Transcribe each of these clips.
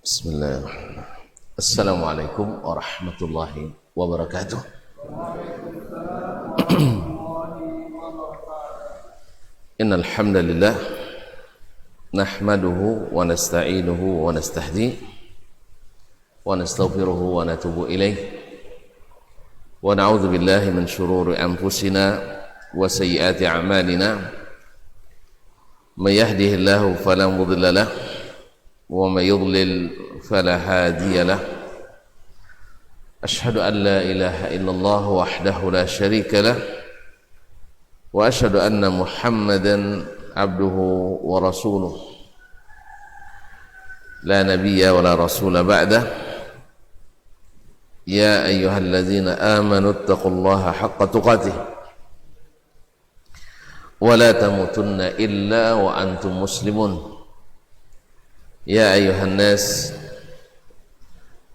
Bismillah. Assalamualaikum warahmatullahi wabarakatuh. Innal hamdalillah nahmaduhu wa nasta'inuhu wa nastahdi wa nastaghfiruhu wa natubu ilaih wa na'udzu billahi min shururi anfusina wa sayyiati a'malina may yahdihillahu fala mudilla lahu ومن يضلل فلا هادي له أشهد أن لا إله إلا الله وحده لا شريك له وأشهد أن محمدا عبده ورسوله لا نبي ولا رسول بعده يا أيها الذين آمنوا اتقوا الله حق تقاته ولا تموتن إلا وأنتم مسلمون يا أيها الناس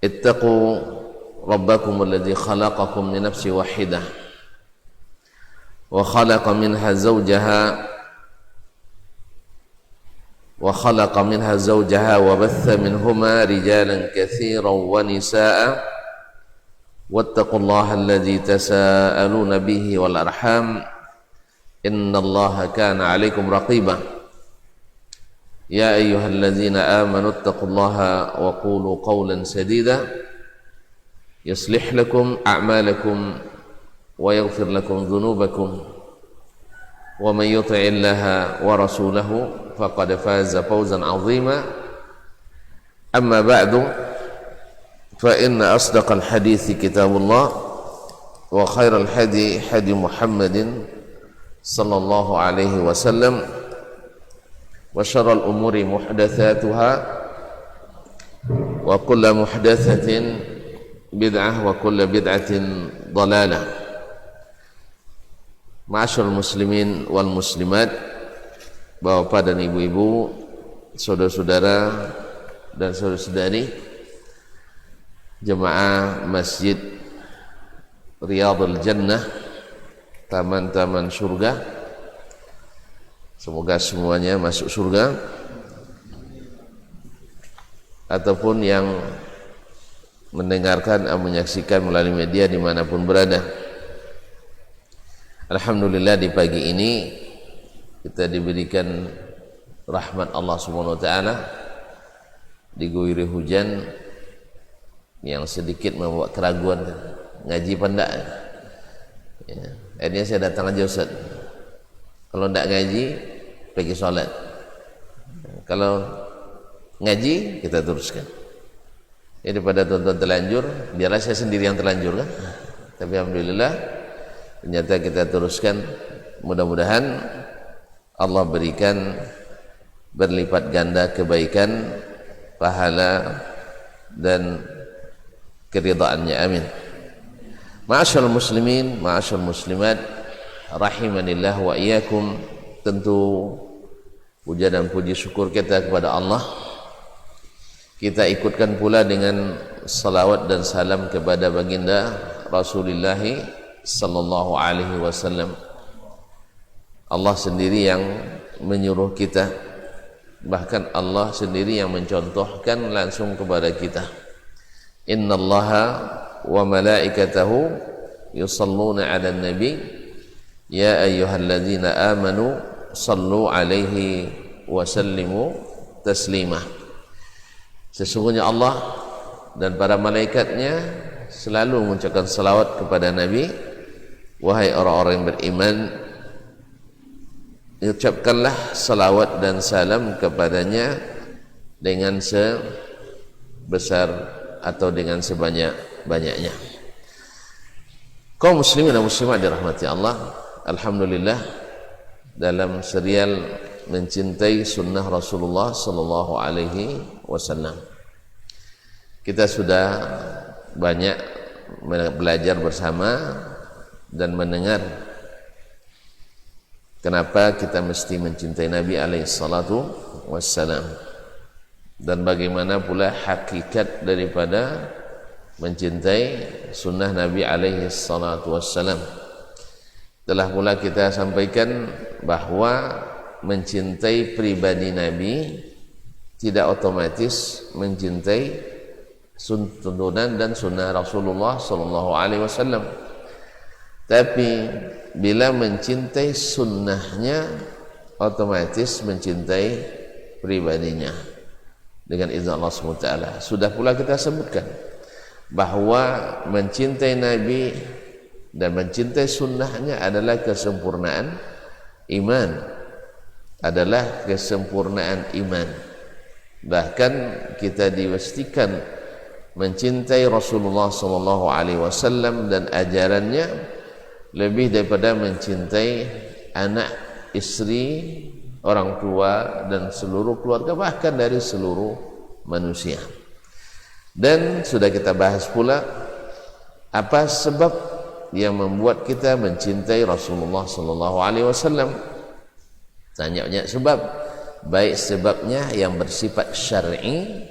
اتقوا ربكم الذي خلقكم من نفس واحدة وخلق منها زوجها وبث منهما رجالا كثيرا ونساء واتقوا الله الذي تساءلون به والأرحام إن الله كان عليكم رقيبا يا أيها الذين آمنوا اتقوا الله وقولوا قولا سديدا يصلح لكم أعمالكم ويغفر لكم ذنوبكم ومن يطع الله ورسوله فقد فاز فوزا عظيما أما بعد فإن أصدق الحديث كتاب الله وخير الهدي هدي محمد صلى الله عليه وسلم وشر الأمور محدثاتها وكل محدثة بدعة وكل بدعة ضلالة. Ma'asyiral muslimin wal muslimat, bapak dan ibu-ibu, saudara-saudara dan saudara-saudari jemaah Masjid Riyadhul Jannah, taman-taman surga. Semoga semuanya masuk surga, ataupun yang mendengarkan atau menyaksikan melalui media dimanapun berada. Alhamdulillah, di pagi ini kita diberikan rahmat Allah Subhanahu wa taala, diguyuri hujan yang sedikit membuat keraguan ngaji pendak. Ya, akhirnya saya datang aja Ustaz. Kalau tidak ngaji, pergi sholat. Kalau ngaji, kita teruskan. Jadi pada tonton terlanjur, biarlah saya sendiri yang terlanjur kan. Tapi alhamdulillah, ternyata kita teruskan. Mudah-mudahan Allah berikan berlipat ganda kebaikan, pahala dan keridhaannya. Amin. Ma'asyiral muslimin, ma'asyiral muslimat, rahimanillah wa iyyakum. Tentu puja dan puji syukur kita kepada Allah. Kita ikutkan pula dengan salawat dan salam kepada baginda Rasulullah sallallahu alaihi wasallam. Allah sendiri yang menyuruh kita, bahkan Allah sendiri yang mencontohkan langsung kepada kita. Innallaha wa malaikatahu yusalluna 'alan nabi ya ayyuhalladzina amanu sallu alaihi wa sallimu taslima. Sesungguhnya Allah dan para malaikatnya selalu mengucapkan salawat kepada Nabi. Wahai orang-orang yang beriman, ucapkanlah salawat dan salam kepadanya dengan sebesar atau dengan sebanyak-banyaknya. Kaum muslimin dan muslimat dirahmati Allah, alhamdulillah, dalam serial mencintai sunnah Rasulullah sallallahu alaihi wasallam, kita sudah banyak belajar bersama dan mendengar kenapa kita mesti mencintai Nabi alaihi salatu wassalam, dan bagaimana pula hakikat daripada mencintai sunnah Nabi alaihi salatu wassalam. Telah pula kita sampaikan bahwa mencintai pribadi Nabi tidak otomatis mencintai tuntunan dan sunnah Rasulullah sallallahu alaihi wasallam. Tapi bila mencintai sunnahnya, otomatis mencintai pribadinya dengan izin Allah SWT. Sudah pula kita sebutkan bahwa mencintai Nabi dan mencintai sunnahnya adalah kesempurnaan iman, adalah kesempurnaan iman. Bahkan kita diwastikan mencintai Rasulullah SAW dan ajarannya lebih daripada mencintai anak, istri, orang tua dan seluruh keluarga, bahkan dari seluruh manusia. Dan sudah kita bahas pula apa sebab yang membuat kita mencintai Rasulullah SAW. Banyak sebab, baik sebabnya yang bersifat syar'i,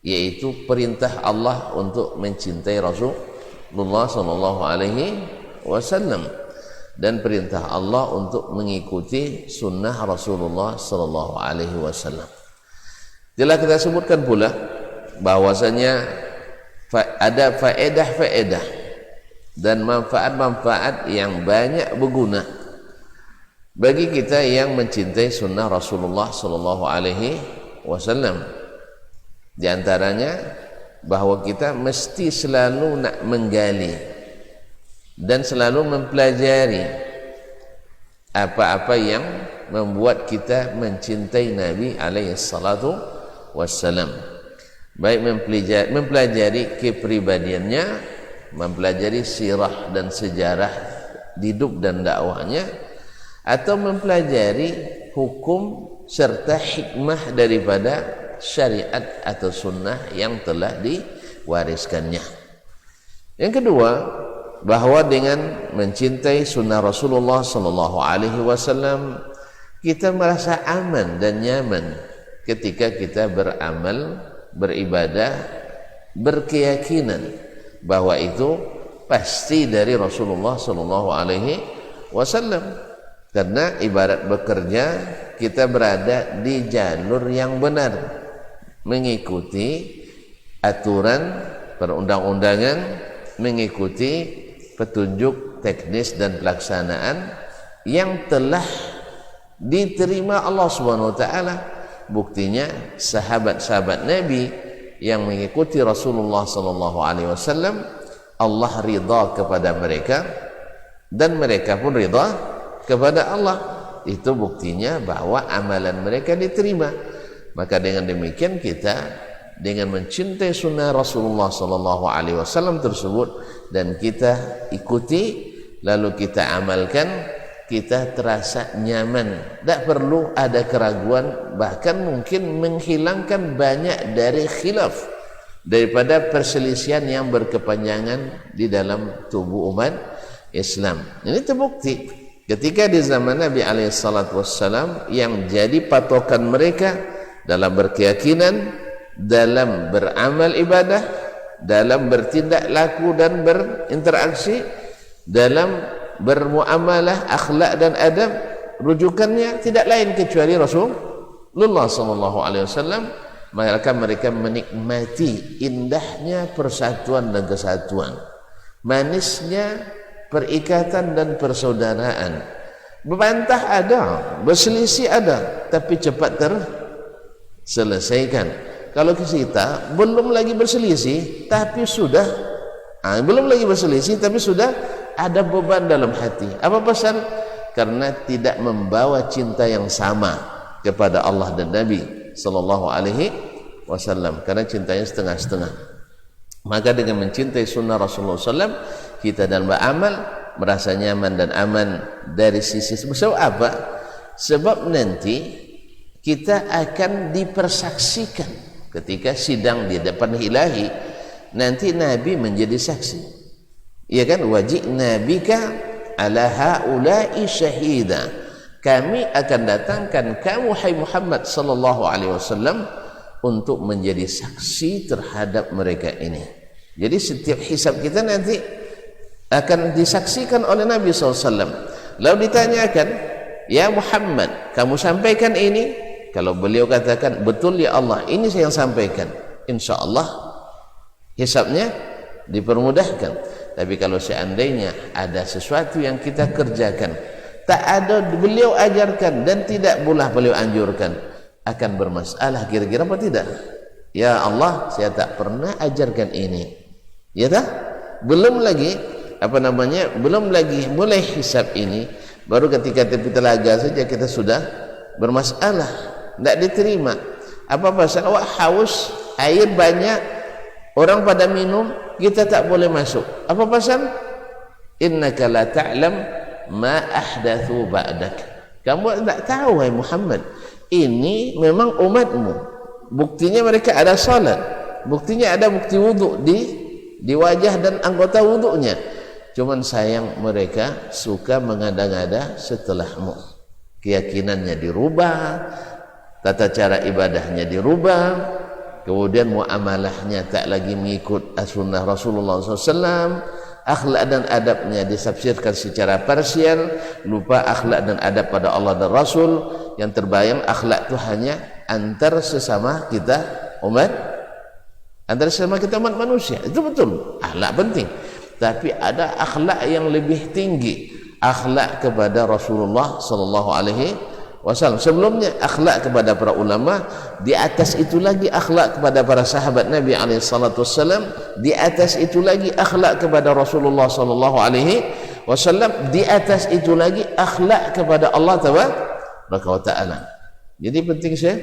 yaitu perintah Allah untuk mencintai Rasulullah SAW, dan perintah Allah untuk mengikuti sunnah Rasulullah SAW. Telah kita sebutkan pula bahwasanya ada faedah-faedah dan manfaat-manfaat yang banyak berguna bagi kita yang mencintai sunnah Rasulullah SAW. Di antaranya bahwa kita mesti selalu nak menggali dan selalu mempelajari apa-apa yang membuat kita mencintai Nabi alaihi salatu wassalam. Baik mempelajari kepribadiannya, mempelajari sirah dan sejarah hidup dan dakwahnya, atau mempelajari hukum serta hikmah daripada syariat atau sunnah yang telah diwariskannya. Yang kedua, bahwa dengan mencintai sunnah Rasulullah SAW, kita merasa aman dan nyaman ketika kita beramal, beribadah, berkeyakinan bahwa itu pasti dari Rasulullah SAW. Karena ibarat bekerja, kita berada di jalur yang benar, mengikuti aturan perundang-undangan, mengikuti petunjuk teknis dan pelaksanaan yang telah diterima Allah Subhanahu wa taala. Buktinya sahabat-sahabat Nabi yang mengikuti Rasulullah sallallahu alaihi wasallam, Allah ridha kepada mereka dan mereka pun ridha kepada Allah. Itu buktinya bahwa amalan mereka diterima. Maka dengan demikian kita dengan mencintai sunnah Rasulullah sallallahu alaihi wasallam tersebut dan kita ikuti, lalu kita amalkan, kita terasa nyaman, tak perlu ada keraguan, bahkan mungkin menghilangkan banyak dari khilaf, daripada perselisihan yang berkepanjangan di dalam tubuh umat Islam. Ini terbukti ketika di zaman Nabi SAW yang jadi patokan mereka dalam berkeyakinan, dalam beramal ibadah, dalam bertindak laku dan berinteraksi, dalam bermuamalah, akhlak dan adab, rujukannya tidak lain kecuali Rasulullah SAW. Maka mereka menikmati indahnya persatuan dan kesatuan, manisnya perikatan dan persaudaraan. Berbantah ada, berselisih ada, tapi cepat terselesaikan. Kalau kita belum lagi berselisih tapi sudah ada beban dalam hati. Apa pasal? Karena tidak membawa cinta yang sama kepada Allah dan Nabi sallallahu alaihi wasallam, karena cintanya setengah-setengah. Maka dengan mencintai sunnah Rasulullah SAW, kita dalam beramal merasa nyaman dan aman dari sisi sebab apa? Sebab nanti kita akan dipersaksikan ketika sidang di depan ilahi. Nanti Nabi menjadi saksi, ya kan? Wajibna bika ala haula'i syahida, kami akan datangkan kamu hai Muhammad sallallahu alaihi wasallam untuk menjadi saksi terhadap mereka ini. Jadi setiap hisab kita nanti akan disaksikan oleh Nabi SAW. Lalu ditanyakan, ya Muhammad, kamu sampaikan ini, kalau beliau katakan betul ya Allah, ini saya yang sampaikan, insya Allah hisabnya dipermudahkan. Tapi kalau seandainya ada sesuatu yang kita kerjakan tak ada beliau ajarkan dan tidak pula beliau anjurkan, akan bermasalah kira-kira apa tidak? Ya Allah, saya tak pernah ajarkan ini, ya tak? Belum lagi belum lagi mulai hisab ini, baru ketika tepi telaga saja kita sudah bermasalah, tidak diterima. Apa pasal? Wah, haus, air banyak, orang pada minum, kita tak boleh masuk. Apa pasal? Innaka la ta'lam ma ahdathu ba'dak. Kamu tak tahu, hai Muhammad, ini memang umatmu. Buktinya mereka ada salat, buktinya ada bukti wuduk di wajah dan anggota wuduknya. Cuman sayang mereka suka mengada-ngada setelahmu. Keyakinannya dirubah, tata cara ibadahnya dirubah, kemudian muamalahnya tak lagi mengikut sunnah Rasulullah SAW, akhlak dan adabnya ditafsirkan secara parsial, lupa akhlak dan adab pada Allah dan Rasul. Yang terbayang akhlak itu hanya antar sesama kita umat, antar sesama kita umat manusia. Itu betul, akhlak penting. Tapi ada akhlak yang lebih tinggi, akhlak kepada Rasulullah sallallahu alaihi wasallam. Sebelumnya akhlak kepada para ulama, di atas itu lagi akhlak kepada para sahabat Nabi alaihi salatu wasallam, di atas itu lagi akhlak kepada Rasulullah sallallahu alaihi wasallam, di atas itu lagi akhlak kepada Allah tabaraka wa taala. Jadi penting saya,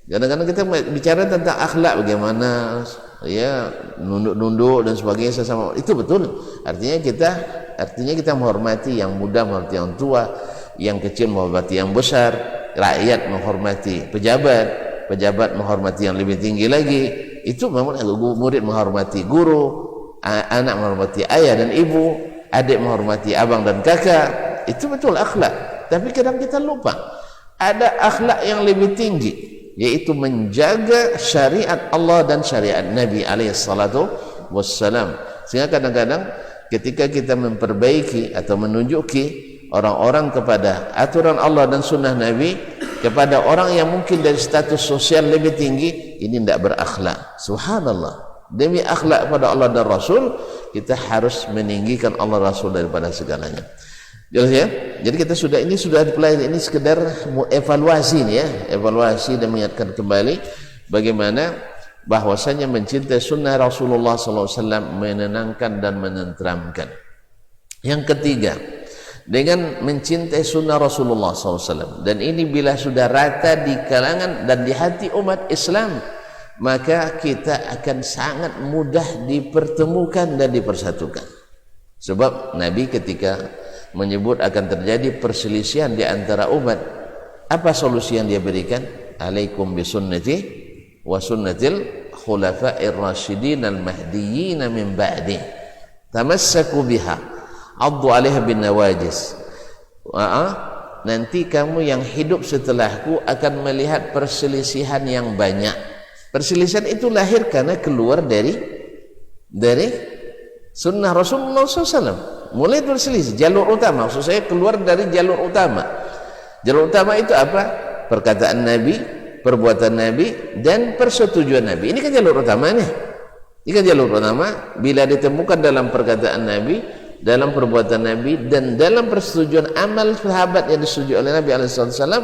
kadang-kadang kita bicara tentang akhlak, bagaimana ya nunduk-nunduk dan sebagainya sesama, itu betul. Artinya kita menghormati yang muda, menghormati yang tua, yang kecil menghormati yang besar, rakyat menghormati pejabat, pejabat menghormati yang lebih tinggi lagi. Itu memang murid menghormati guru, anak menghormati ayah dan ibu, adik menghormati abang dan kakak. Itu betul akhlak. Tapi kadang kita lupa ada akhlak yang lebih tinggi, yaitu menjaga syariat Allah dan syariat Nabi alaihi salatu wassalam. Sehingga kadang-kadang ketika kita memperbaiki atau menunjuki orang-orang kepada aturan Allah dan sunnah Nabi, kepada orang yang mungkin dari status sosial lebih tinggi, ini tidak berakhlak. Subhanallah, demi akhlak pada Allah dan Rasul, kita harus meninggikan Allah Rasul daripada segalanya. Jelas ya? Jadi kita sudah dipelajari, ini sekedar evaluasi nih ya, evaluasi dan mengingatkan kembali bagaimana bahwasanya mencintai sunnah Rasulullah SAW menenangkan dan menenteramkan. Yang ketiga, dengan mencintai sunnah Rasulullah SAW, dan ini bila sudah rata di kalangan dan di hati umat Islam, maka kita akan sangat mudah dipertemukan dan dipersatukan. Sebab Nabi ketika menyebut akan terjadi perselisihan di antara umat, apa solusi yang dia berikan? Alaikum bisunnati wa sunnatil khulafa'ir rasyidin al-mahdiyyin min ba'di tamassaku biha addu 'alaiha bin nawajis. Nanti kamu yang hidup setelahku akan melihat perselisihan yang banyak. Perselisihan itu lahir karena keluar dari sunnah Rasulullah SAW. Mulai berselisih jalur utama, maksud saya keluar dari jalur utama. Jalur utama itu apa? Perkataan Nabi, perbuatan Nabi, dan persetujuan Nabi. Ini kan jalur utamanya. Ini kan jalur utama. Bila ditemukan dalam perkataan Nabi, dalam perbuatan Nabi, dan dalam persetujuan amal sahabat yang disetujui oleh Nabi SAW.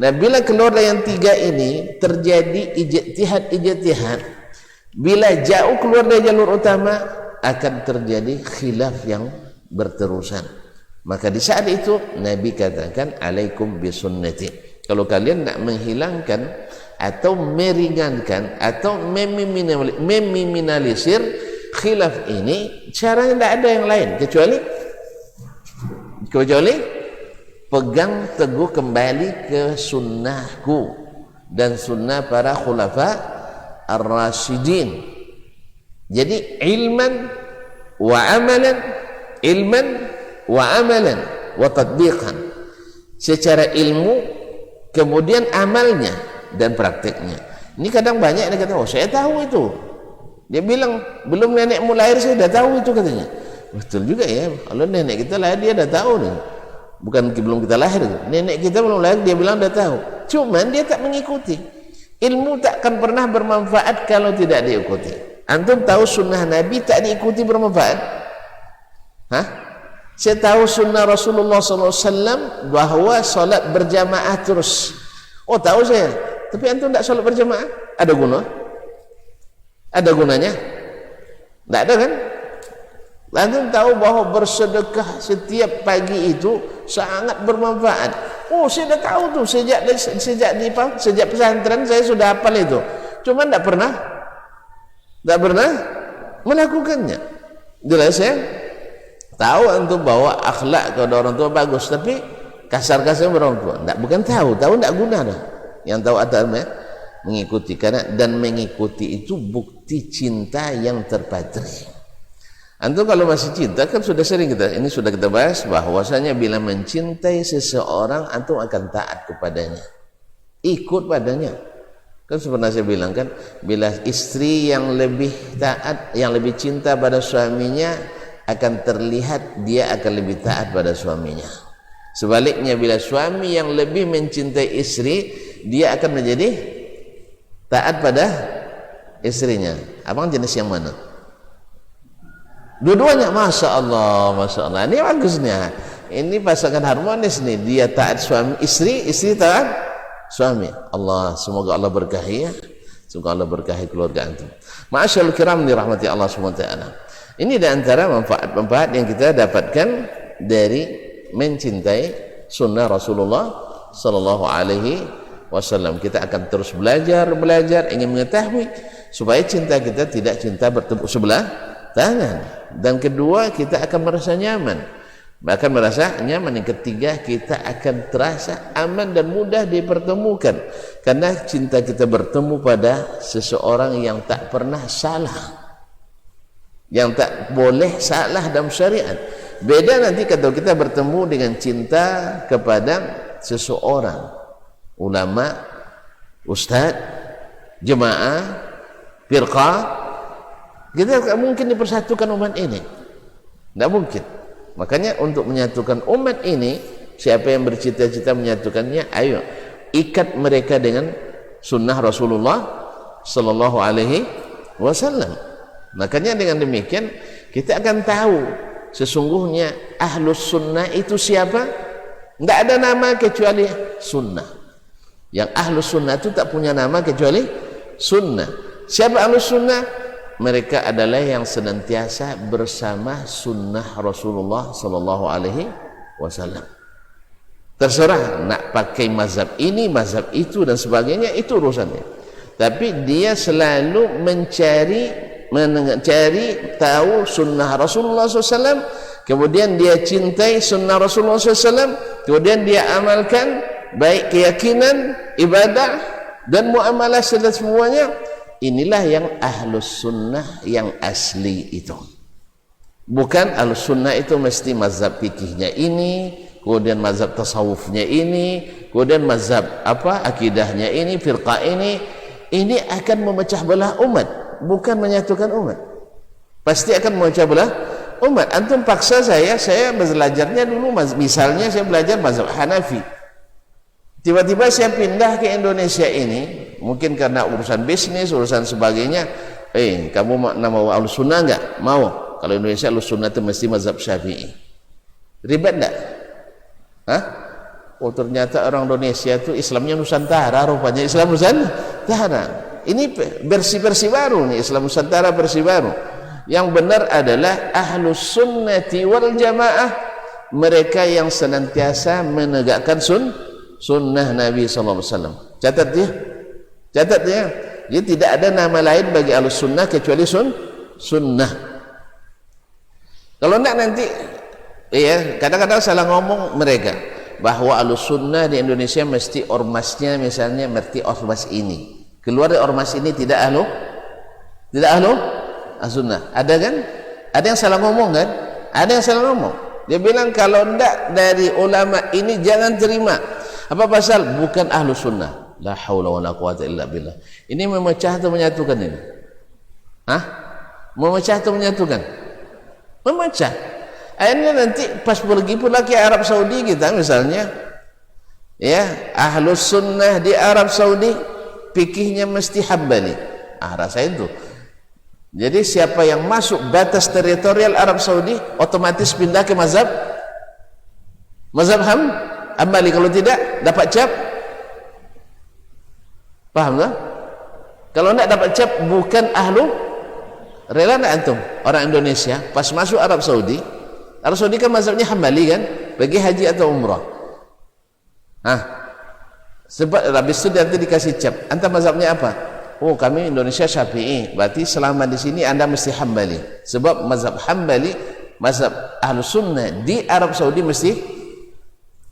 Nah, bila keluar dari yang tiga ini terjadi ijtihad. Bila jauh keluar dari jalur utama, akan terjadi khilaf yang berterusan. Maka di saat itu Nabi katakan alaikum bisunnati. Kalau kalian nak menghilangkan atau meringankan atau meminimalisir khilaf ini, caranya tidak ada yang lain kecuali pegang teguh kembali ke sunnahku dan sunnah para khulafa ar-rasyidin. Jadi ilman wa amalan wa tatbiqan, secara ilmu kemudian amalnya dan prakteknya. Ini kadang banyak yang kata, oh saya tahu itu, dia bilang belum nenekmu lahir saya dah tahu itu, katanya. Betul juga ya, kalau nenek kita lahir dia dah tahu nih. Bukan belum kita lahir, nenek kita belum lahir dia bilang dah tahu. cuman dia tak mengikuti. Ilmu tak akan pernah bermanfaat kalau tidak diikuti. Antum tahu sunnah Nabi tak diikuti bermanfaat? Hah? Saya tahu sunnah Rasulullah SAW bahwa solat berjamaah terus. Oh tahu saya, tapi antum tak solat berjamaah, ada guna? Ada gunanya? Tak ada kan? Antum tahu bahwa bersedekah setiap pagi itu sangat bermanfaat. Oh, saya dah tahu tuh sejak pesantren saya sudah hafal itu. Cuma tak pernah melakukannya. Jelas ya? Tahu antum bahwa akhlak kepada orang tua bagus, tapi kasar-kasar orang tua. Bukan tahu tak guna dah. Yang tahu ada mengikuti, karena dan mengikuti itu bukti cinta yang terpatri. Antum kalau masih cinta, kan sudah sering kita bahas bahwasanya bila mencintai seseorang antum akan taat kepadanya, ikut padanya. Kan pernah saya bilang kan, bila istri yang lebih taat, yang lebih cinta pada suaminya, akan terlihat dia akan lebih taat pada suaminya. Sebaliknya bila suami yang lebih mencintai istri, dia akan menjadi taat pada istrinya. Abang jenis yang mana? Dua-duanya, masya Allah. Ini bagusnya. Ini pasangan harmonis nih. Dia taat suami istri, istri taat suami. Allah, semoga Allah berkahi ya. Semoga Allah berkahi keluarga antum. Ma'asyarul kiram dirahmati Allah SWT. Ini di antara manfaat-manfaat yang kita dapatkan dari mencintai sunnah Rasulullah Sallallahu Alaihi Wasallam. Kita akan terus belajar, ingin mengetahui supaya cinta kita tidak cinta bertepuk sebelah tangan. Dan kedua, kita akan merasa nyaman. Yang ketiga, kita akan terasa aman dan mudah dipertemukan, karena cinta kita bertemu pada seseorang yang tak pernah salah, yang tak boleh salah dalam syariat. Beda nanti kalau kita bertemu dengan cinta kepada seseorang, ulama, ustaz, jemaah, firqah. Kita tak mungkin dipersatukan umat ini, tidak mungkin. Makanya untuk menyatukan umat ini, siapa yang bercita-cita menyatukannya, ayo ikat mereka dengan sunnah Rasulullah Sallallahu Alaihi Wasallam. Makanya dengan demikian kita akan tahu sesungguhnya ahlus sunnah itu siapa. Tidak ada nama kecuali sunnah. Yang ahlus sunnah itu tak punya nama kecuali sunnah. Siapa ahlus sunnah? Mereka adalah yang senantiasa bersama sunnah Rasulullah Sallallahu Alaihi Wasallam. Terserah nak pakai mazhab ini, mazhab itu dan sebagainya, itu urusannya. Tapi dia selalu mencari tahu sunnah Rasulullah SAW, kemudian dia cintai sunnah Rasulullah SAW, kemudian dia amalkan baik keyakinan, ibadah dan muamalah serta semuanya. Inilah yang ahlus sunnah yang asli itu. Bukan ahlus sunnah itu mesti mazhab fikihnya ini, kemudian mazhab tasawufnya ini, kemudian mazhab akidahnya ini, firqah ini. Ini akan memecah belah umat, bukan menyatukan umat. Pasti akan memecah belah umat. Antum paksa saya belajarnya dulu, misalnya saya belajar mazhab Hanafi. Tiba-tiba saya pindah ke Indonesia ini, mungkin karena urusan bisnis, urusan sebagainya. Kamu mau ahlus sunnah enggak? Mau. Kalau Indonesia ahlus sunnah itu mesti mazhab Syafi'i. Ribet enggak? Hah? Oh, ternyata orang Indonesia itu Islamnya Nusantara, rupanya Islam Nusantara. Ini versi baru nih, Islam Nusantara versi baru. Yang benar adalah ahlus sunnati wal jamaah, mereka yang senantiasa menegakkan sunnah Nabi SAW. Catat ya. Jadi tidak ada nama lain bagi ahlus sunnah kecuali sunnah. Kalau enggak nanti kadang-kadang salah ngomong mereka bahwa ahlus sunnah di Indonesia mesti ormasnya, misalnya mesti ormas ini. Keluar dari ormas ini tidak ahlu sunnah. Ada kan? Ada yang salah ngomong kan? Ada yang salah ngomong. Dia bilang kalau enggak dari ulama ini jangan terima. Apa pasal? Bukan ahlu sunnah. La haula wa la quwata illa billah. Ini memecah atau menyatukan ini? Memecah atau menyatukan? Memecah. Akhirnya nanti pas pergi pula ke Arab Saudi kita misalnya, Ya, Ahlus Sunnah di Arab Saudi fikihnya mesti Hambali. Rasain tuh. Jadi siapa yang masuk batas teritorial Arab Saudi otomatis pindah ke mazhab Hambali. Kalau tidak dapat cap. Paham tak? Kalau tidak dapat cap bukan ahlu. Rela tak antum orang Indonesia pas masuk Arab Saudi kan mazhabnya Hambali kan, bagi haji atau umrah. Sebab habis itu nanti dikasih cap. Anta mazhabnya apa? Oh, kami Indonesia Syafi'i. Berarti selama di sini Anda mesti Hambali. Sebab mazhab Hambali, mazhab Ahlus Sunnah di Arab Saudi mesti,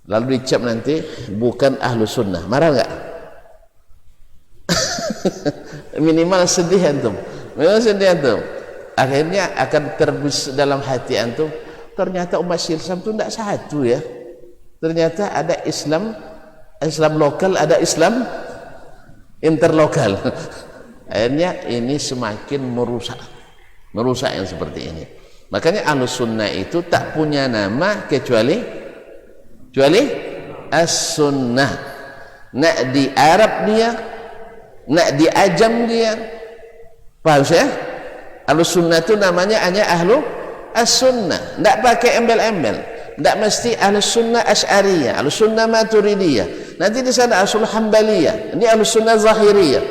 lalu dicap nanti bukan Ahlus Sunnah. Marah enggak? Minimal sedih antum. Akhirnya akan terbis dalam hati antum, ternyata umat Islam itu tidak satu ya. Ternyata ada Islam lokal, ada Islam interlokal. Akhirnya ini semakin merusak yang seperti ini. Makanya Ahlus Sunnah itu tak punya nama kecuali As-Sunnah. Nak di Arab dia, nak di Ajam dia. Paham saya? Ahlus Sunnah itu namanya hanya Ahlu As-Sunnah. Tak pakai embel-embel. Tak mesti Ahlus Sunnah Asy'ariyah, Ahlus Sunnah Maturidiyah. Nanti di sana Ahlus Hambaliyah. Ini Ahlus Sunnah Zahiriyah.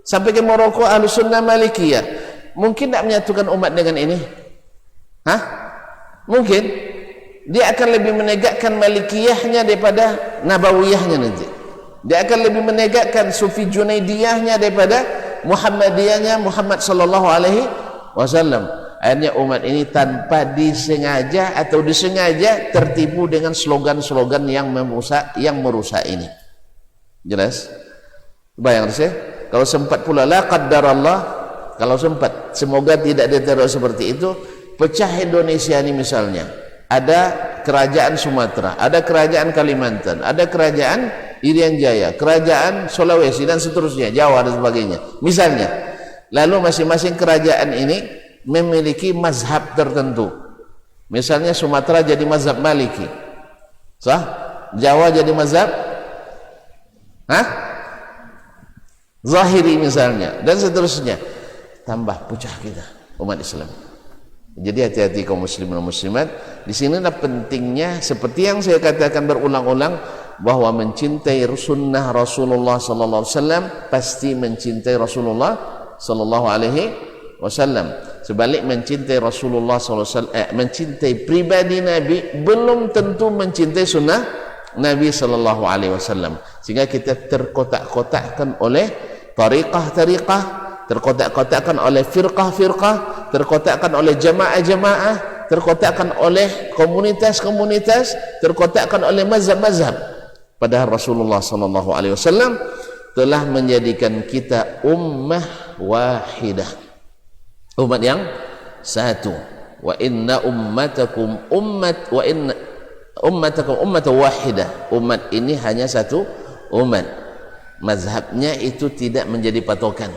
Sampai ke Maroko Ahlus Sunnah Malikiyah. Mungkin tak menyatukan umat dengan ini? Mungkin. Dia akan lebih menegakkan Malikiyahnya daripada Nabawiyahnya nanti. Dia akan lebih menegakkan Sufi Junaidiyahnya daripada Muhammadiyahnya Muhammad sallallahu alaihi wasallam. Akhirnya umat ini tanpa disengaja atau disengaja tertipu dengan slogan-slogan yang merusak ini. Jelas? Bayang saya, kalau sempat pula la qaddarallah, kalau sempat, semoga tidak diteror seperti itu, pecah Indonesia ini misalnya. Ada kerajaan Sumatera, ada kerajaan Kalimantan, ada kerajaan Irian Jaya, kerajaan Sulawesi dan seterusnya, Jawa dan sebagainya. Misalnya, lalu masing-masing kerajaan ini memiliki mazhab tertentu. Misalnya Sumatera jadi mazhab Maliki, Jawa jadi mazhab Zahiri misalnya, dan seterusnya. Tambah pecah kita umat Islam. Jadi hati-hati kaum muslimin dan muslimat. Di sinilah pentingnya, seperti yang saya katakan berulang-ulang, bahwa mencintai sunnah Rasulullah sallallahu alaihi wasallam pasti mencintai Rasulullah sallallahu alaihi wasallam. Sebalik mencintai Rasulullah sallallahu alaihi wasallam, mencintai pribadi Nabi belum tentu mencintai sunnah Nabi sallallahu alaihi wasallam. Sehingga kita terkotak-kotakkan oleh tariqah-tariqah, terkotak-kotakkan oleh firqah-firqah, terkotakkan oleh jamaah-jamaah, terkotakkan oleh komunitas-komunitas, terkotakkan oleh mazhab-mazhab. Padahal Rasulullah sallallahu alaihi wasallam telah menjadikan kita ummah wahidah, umat yang satu. Wa inna ummatakum ummatan wahidah. Umat ini hanya satu umat. Mazhabnya itu tidak menjadi patokan.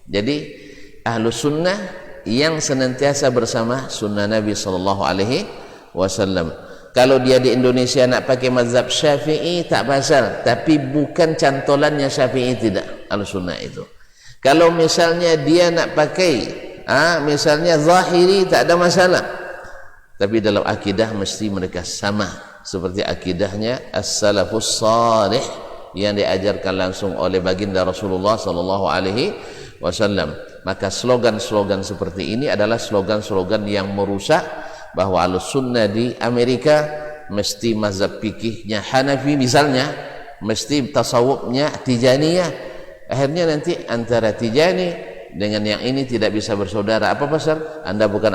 Jadi Ahlus Sunnah yang senantiasa bersama sunnah Nabi sallallahu alaihi wasallam. Kalau dia di Indonesia nak pakai mazhab Syafi'i tak pasal, tapi bukan cantolannya Syafi'i, tidak. Ahlus Sunnah itu. Kalau misalnya dia nak pakai misalnya Zahiri, tak ada masalah. Tapi dalam akidah mesti mereka sama, seperti akidahnya As-Salafus Salih yang diajarkan langsung oleh baginda Rasulullah sallallahu alaihi wasallam. Maka slogan-slogan seperti ini adalah slogan-slogan yang merusak, bahwa Ahlus Sunnah di Amerika mesti mazhab fikihnya Hanafi misalnya, mesti tasawufnya Tijaniyah. Akhirnya nanti antara Tijani dengan yang ini tidak bisa bersaudara. Apa pasal? Anda bukan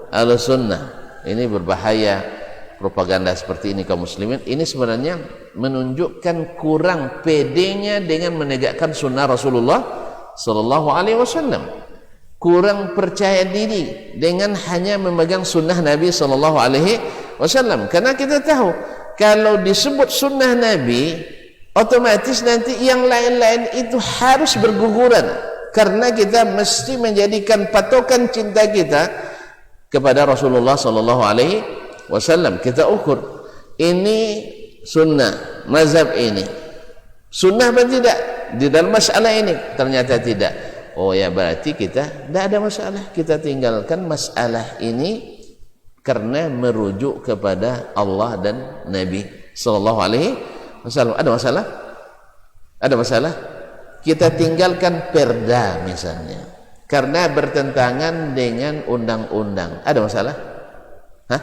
Ahlus Sunnah. Ini berbahaya propaganda seperti ini kaum muslimin. Ini sebenarnya menunjukkan kurang pedenya dengan menegakkan sunnah Rasulullah sallallahu alaihi wasallam. Kurang percaya diri dengan hanya memegang sunnah Nabi sallallahu alaihi wasallam. Karena kita tahu kalau disebut sunnah Nabi, otomatis nanti yang lain-lain itu harus berguguran, karena kita mesti menjadikan patokan cinta kita kepada Rasulullah sallallahu alaihi wasallam. Kita ukur ini sunnah, mazhab ini sunnah apa tidak di dalam masalah ini? Ternyata tidak. Oh ya, berarti kita tidak ada masalah, kita tinggalkan masalah ini karena merujuk kepada Allah dan Nabi sallallahu alaihi wasallam. Ada masalah? Ada masalah? Kita tinggalkan perda misalnya karena bertentangan dengan undang-undang. Ada masalah? Hah?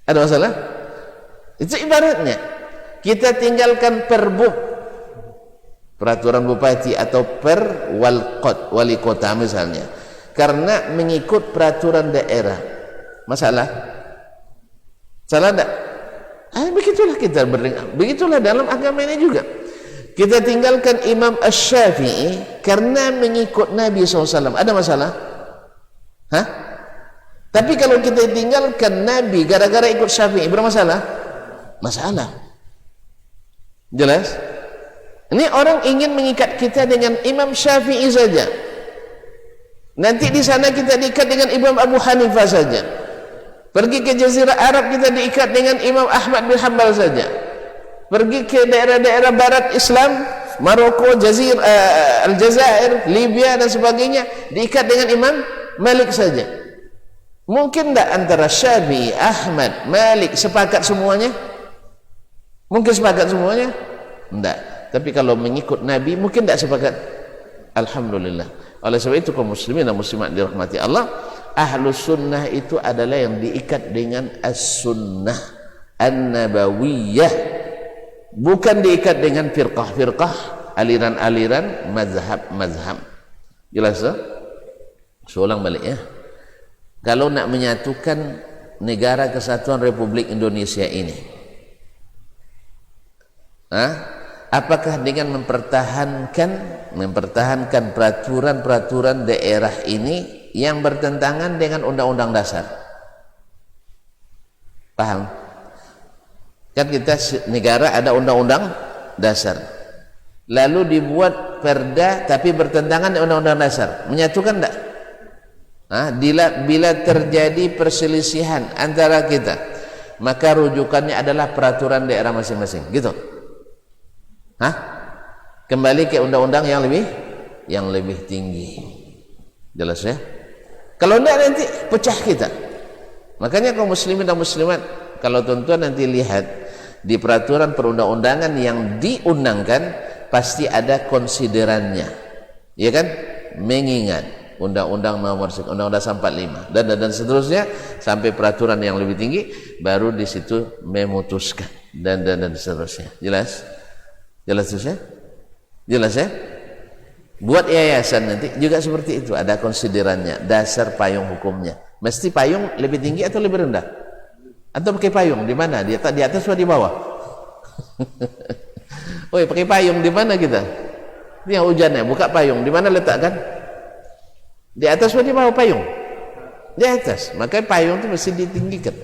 Ada masalah? Itu ibaratnya kita tinggalkan perbuk, peraturan bupati atau wali kota misalnya, karena mengikut peraturan daerah. Masalah? Salah enggak? Begitulah kita berdengar. Begitulah dalam agama ini juga. Kita tinggalkan Imam Asy-Syafi'i karena mengikut Nabi SAW. Ada masalah? Hah? Tapi kalau kita tinggalkan Nabi gara-gara ikut Syafi'i, bermasalah? Masalah. Jelas? Ini orang ingin mengikat kita dengan Imam Syafi'i saja. Nanti di sana kita diikat dengan Imam Abu Hanifah saja. Pergi ke Jazirah Arab kita diikat dengan Imam Ahmad bin Hanbal saja. Pergi ke daerah-daerah barat Islam, Maroko, Aljazair, Libya dan sebagainya, diikat dengan Imam Malik saja. Mungkin tak antara Syafi'i, Ahmad, Malik sepakat semuanya? Mungkin sepakat semuanya? Tidak. Tapi kalau mengikut Nabi mungkin tak sepakat. Alhamdulillah. Oleh sebab itu kaum muslimin dan muslimat dirahmati Allah, Ahlus Sunnah itu adalah yang diikat dengan As-Sunnah An-Nabawiyah, bukan diikat dengan firqah-firqah, aliran-aliran, mazhab-mazhab. Jelas tak? Saya ulang balik ya. Kalau nak menyatukan negara kesatuan Republik Indonesia ini, apakah dengan mempertahankan peraturan-peraturan daerah ini yang bertentangan dengan undang-undang dasar? Paham? Kan kita negara ada undang-undang dasar, lalu dibuat perda tapi bertentangan dengan undang-undang dasar, menyatukan tak? Bila terjadi perselisihan antara kita, maka rujukannya adalah peraturan daerah masing-masing, gitu. Kembali ke undang-undang yang lebih tinggi. Jelas ya? Kalau tidak nanti pecah kita. Makanya kaum muslimin dan muslimat, kalau tuan-tuan nanti lihat di peraturan perundang-undangan yang diundangkan, pasti ada konsiderannya, ya kan? Mengingat undang-undang nomor undang-undang 45 dan seterusnya sampai peraturan yang lebih tinggi, baru di situ memutuskan dan seterusnya. Jelas? Jelas ya? Jelas ya? Buat yayasan nanti juga seperti itu, ada konsiderannya, dasar payung hukumnya. Mesti payung lebih tinggi atau lebih rendah? Atau pakai payung di mana? Di atas atau di bawah? Oh, pakai payung di mana kita? Ini yang hujannya, buka payung, di mana letakkan? Di atas atau di bawah payung? Di atas. Maka payung itu mesti ditinggikan,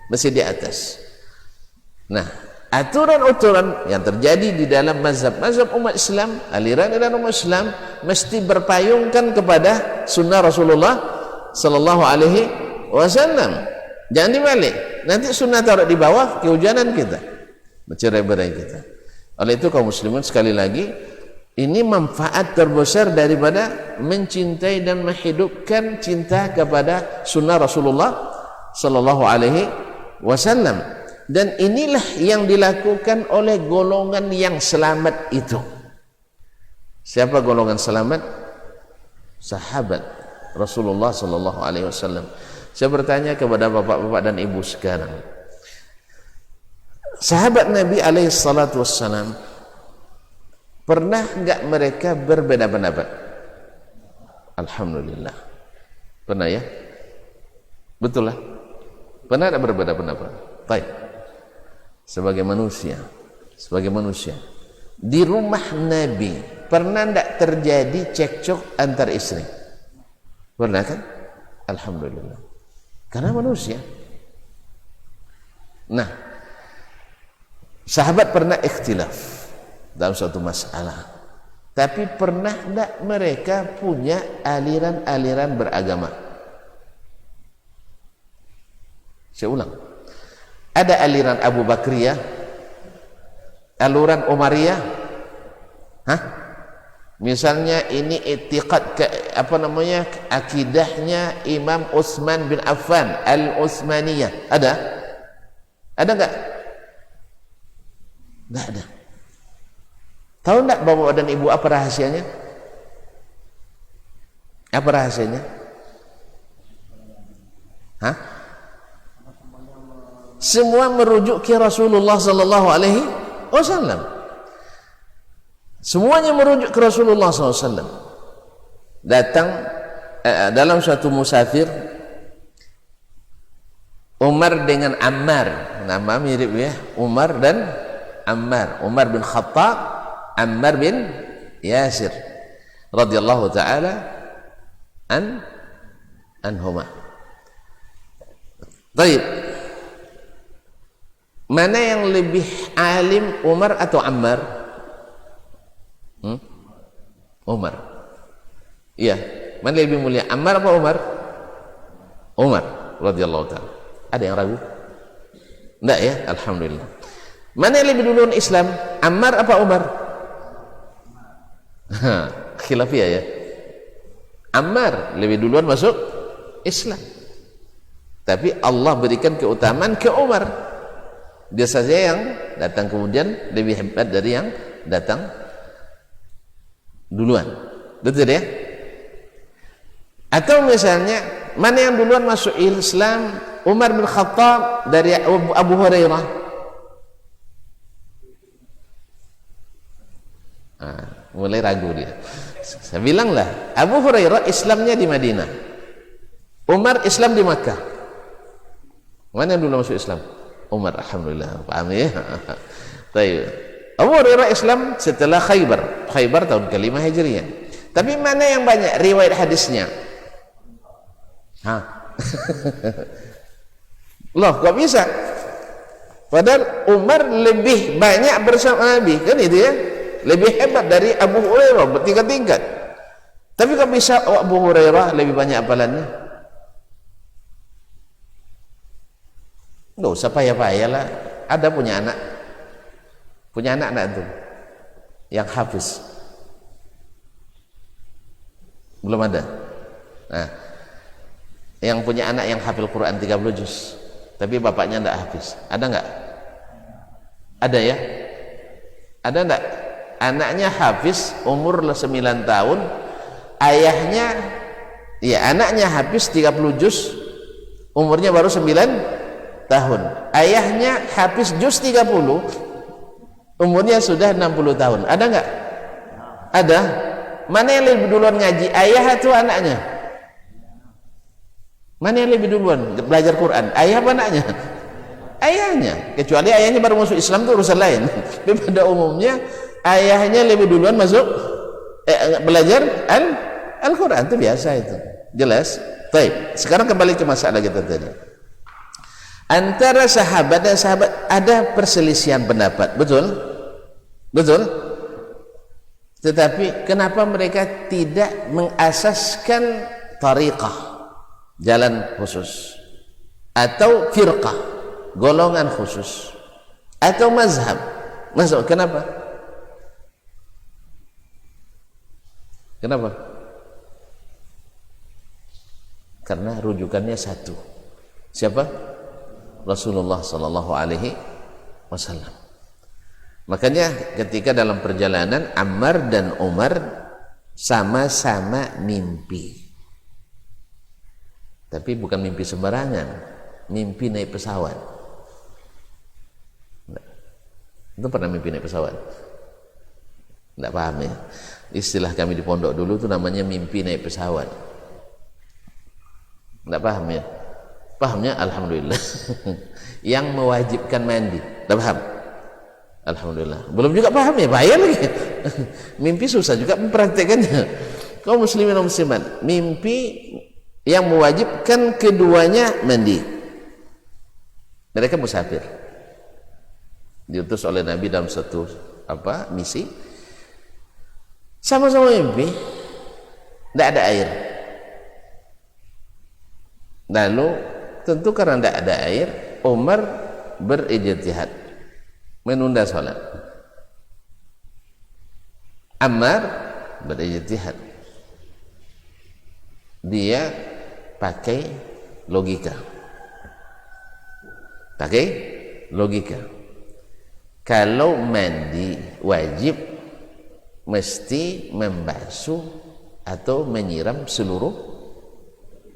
mesti di atas. Nah, aturan-aturan yang terjadi di dalam mazhab umat Islam, aliran-aliran umat Islam, mesti berpayungkan kepada sunnah Rasulullah sallallahu alaihi wasallam. Jangan dibalik. Nanti sunnah taruh di bawah, kehujanan kita, bercerai-berai kita. Oleh itu kaum muslimin, sekali lagi, ini manfaat terbesar daripada mencintai dan menghidupkan cinta kepada sunnah Rasulullah sallallahu alaihi wasallam. Dan inilah yang dilakukan oleh golongan yang selamat itu. Siapa golongan selamat? Sahabat Rasulullah sallallahu alaihi wasallam. Saya bertanya kepada bapak-bapak dan ibu sekarang, sahabat Nabi alaihi salatu wassalam, pernah enggak mereka berbeda pendapat? Alhamdulillah. Pernah ya? Betul lah. Pernah enggak berbeda pendapat? Baik. Sebagai manusia di rumah Nabi pernah tidak terjadi cekcok antar istri? Pernah kan? Alhamdulillah, karena manusia. Nah, sahabat pernah ikhtilaf dalam suatu masalah, tapi pernah tidak mereka punya aliran-aliran beragama? Saya ulang, Ada aliran Abu Bakriyah, aliran Umariyah. Hah? Misalnya ini i'tiqad akidahnya Imam Utsman bin Affan Al-Utsmaniyah. Ada? Ada enggak? Enggak ada. Tahu enggak Bapak dan Ibu apa rahasianya? Apa rahasianya? Hah? Semua merujuk ke Rasulullah sallallahu alaihi wasallam. Semuanya merujuk ke Rasulullah SAW. Datang dalam suatu musafir, Umar dengan Ammar, nama mirip ya, Umar dan Ammar, Umar bin Khattab, Ammar bin Yasir radhiyallahu taala anhuma. Baik. Mana yang lebih alim, Umar atau Ammar? Umar. Iya, mana lebih mulia, Ammar apa Umar? Umar radhiyallahu taala. Ada yang ragu? Enggak ya? Alhamdulillah. Mana yang lebih duluan Islam, Ammar apa Umar? Khilafiyah ya. Ammar lebih duluan masuk Islam. Tapi Allah berikan keutamaan ke Umar. Dia saja yang datang kemudian lebih hebat dari yang datang duluan. Betul ya? Atau misalnya mana yang duluan masuk Islam, Umar bin Khattab dari Abu Hurairah? Mulai ragu dia. Saya bilang lah, Abu Hurairah Islamnya di Madinah, Umar Islam di Makkah. Mana yang dulu masuk Islam? Umar. Alhamdulillah, paham ya? Baik. Abu Hurairah Islam setelah Khaybar. Khaybar tahun ke-5 Hijriah. Tapi mana yang banyak riwayat hadisnya? Loh, kok bisa? Padahal Umar lebih banyak bersama Nabi, kan itu ya? Lebih hebat dari Abu Hurairah bertingkat-tingkat. Tapi kok bisa Abu Hurairah lebih banyak hafalannya? Nggak usah payah-payah lah. Ada punya anak tuh yang hafiz? Belum ada. Nah, yang punya anak yang hafil Quran 30 juz tapi bapaknya enggak hafiz, ada enggak? Ada ya? Ada enggak? Anaknya hafiz umur 9 tahun, ayahnya anaknya hafiz 30 juz, umurnya baru 9 tahun. Ayahnya hafiz juz 30, umurnya sudah 60 tahun. Ada enggak? Ada. Mana yang lebih duluan ngaji, ayah atau anaknya? Mana yang lebih duluan belajar Quran, ayah apa anaknya? Ayahnya. Kecuali ayahnya baru masuk Islam, itu urusan lain. Tapi pada umumnya ayahnya lebih duluan masuk belajar Al-Quran. Itu biasa itu. Jelas? Baik. Sekarang kembali ke masalah kita tadi. Antara sahabat dan sahabat ada perselisihan pendapat, betul? Betul? Tetapi kenapa mereka tidak mengasaskan tariqah, jalan khusus, atau firqah, golongan khusus, atau mazhab? Kenapa? Kenapa? Karena rujukannya satu. Siapa? Rasulullah sallallahu alaihi wasallam. Makanya ketika dalam perjalanan Ammar dan Umar sama-sama mimpi. Tapi bukan mimpi sembarangan, mimpi naik pesawat. Itu pernah mimpi naik pesawat? Enggak paham ya? Istilah kami di pondok dulu itu namanya mimpi naik pesawat. Enggak paham ya? Pahamnya alhamdulillah. Yang mewajibkan mandi, enggak paham? Alhamdulillah. Belum juga paham ya, bahaya lagi. Mimpi susah juga mempraktekannya. Kaum muslimin dan muslimat, mimpi yang mewajibkan keduanya mandi. Mereka musafir, diutus oleh Nabi dalam satu misi, sama-sama mimpi tidak ada air. Lalu tentu karena tidak ada air, Umar berijtihad, menunda sholat. Ammar berijtihad, dia pakai logika. Kalau mandi wajib mesti membasuh atau menyiram seluruh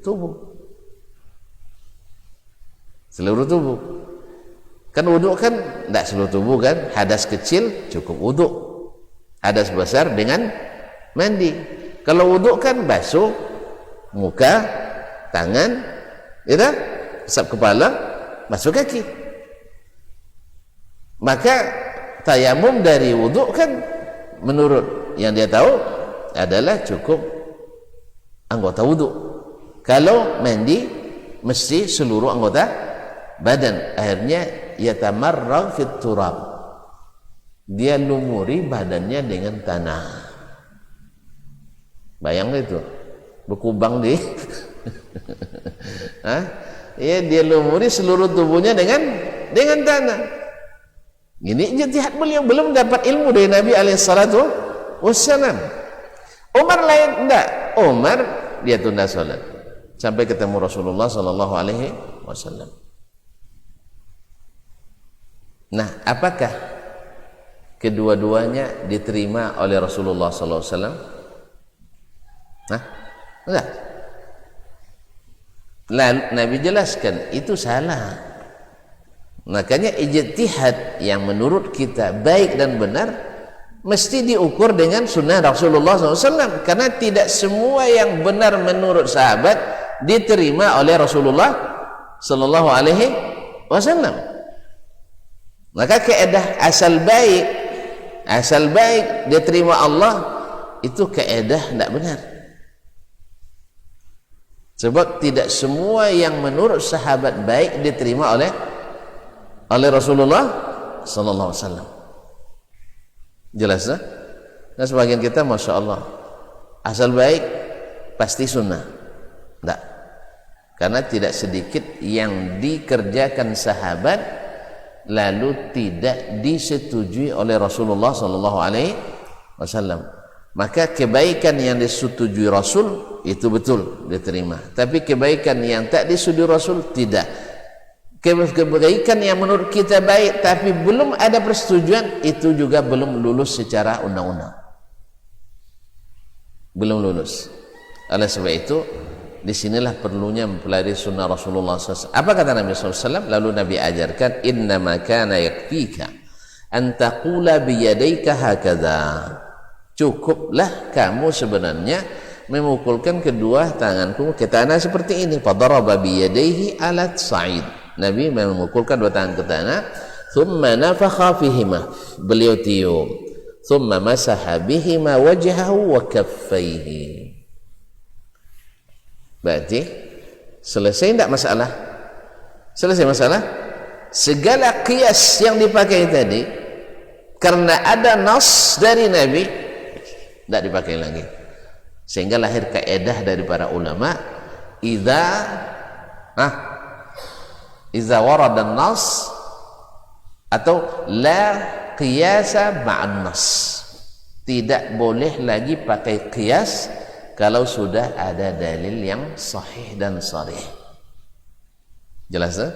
tubuh. Kan wudhu kan tidak seluruh tubuh kan, hadas kecil cukup wudhu, hadas besar dengan mandi. Kalau wudhu kan basuh muka, tangan, usap kepala, basuh kaki. Maka tayamum dari wudhu kan menurut yang dia tahu adalah cukup anggota wudhu. Kalau mandi mesti seluruh anggota badan. Akhirnya yatamarrag fit turab, dia lumuri badannya dengan tanah. Bayang itu berkubang di ya, dia lumuri seluruh tubuhnya dengan tanah. Ini ijtihad beliau, belum dapat ilmu dari Nabi alaihissalatu wassalam. Umar lain enggak, Umar dia tunda salat sampai ketemu Rasulullah sallallahu alaihi wasallam. Nah, apakah kedua-duanya diterima oleh Rasulullah sallallahu alaihi wasallam? Enggak. Lalu Nabi jelaskan itu salah. Makanya ijtihad yang menurut kita baik dan benar mesti diukur dengan sunnah Rasulullah SAW, karena tidak semua yang benar menurut sahabat diterima oleh Rasulullah Sallallahu Alaihi Wasallam. Maka keedah asal baik diterima Allah itu keedah tidak benar. Sebab tidak semua yang menurut sahabat baik diterima oleh Rasulullah sallallahu alaihi wasallam. Jelas tak? Nah, sebagian kita masya Allah asal baik pasti sunnah. Tidak, karena tidak sedikit yang dikerjakan sahabat lalu tidak disetujui oleh Rasulullah sallallahu alaihi wasallam. Maka kebaikan yang disetujui Rasul itu betul diterima, tapi kebaikan yang tak disetujui Rasul tidak. Kebaikan yang menurut kita baik tapi belum ada persetujuan itu juga belum lulus secara undang-undang, belum lulus. Oleh sebab itu disinilah perlunya mempelajari sunnah Rasulullah SAW. Apa kata Nabi SAW? Lalu Nabi ajarkan, innama kana yakfika an taqula biyadayka hakadha, cukuplah kamu sebenarnya memukulkan kedua tanganku ke tanah seperti ini. Fadaraba biyadayhi alat sa'id, Nabi memukulkan dua tangan ke tanah. Thumma nafakha fihima, beliau tiup. Thumma masaha bihima wajhahu wa kaffaihi. Berarti selesai tidak masalah? Selesai masalah? Segala qiyas yang dipakai tadi karena ada nas dari Nabi tidak dipakai lagi, sehingga lahir kaedah dari para ulama, idza warada an-nas atau la qiyasa ma'an nas, tidak boleh lagi pakai qiyas kalau sudah ada dalil yang sahih dan sharih. Jelas tak?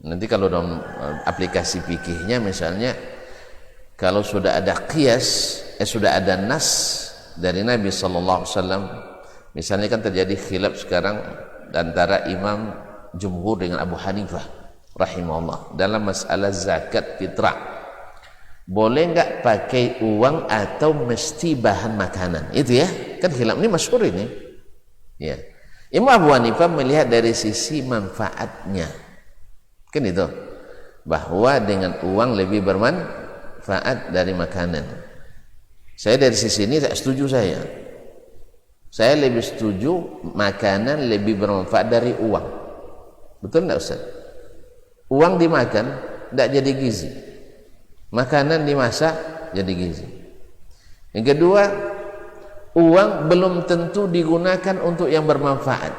Nanti kalau dalam aplikasi fikihnya misalnya, kalau sudah ada qiyas, sudah ada nas dari Nabi sallallahu alaihi wasallam, misalnya kan terjadi khilaf sekarang antara Imam Jumhur dengan Abu Hanifah rahimahullah dalam masalah zakat fitrah, boleh enggak pakai uang atau mesti bahan makanan, itu ya kan khilaf ini masyhur ini ya. Imam Abu Hanifah melihat dari sisi manfaatnya, kan itu, bahwa dengan uang lebih bermanfaat dari makanan. Saya dari sisi ini tak setuju. Saya lebih setuju makanan lebih bermanfaat dari uang. Betul tidak Ustaz? Uang dimakan tidak jadi gizi, makanan dimasak jadi gizi. Yang kedua, uang belum tentu digunakan untuk yang bermanfaat,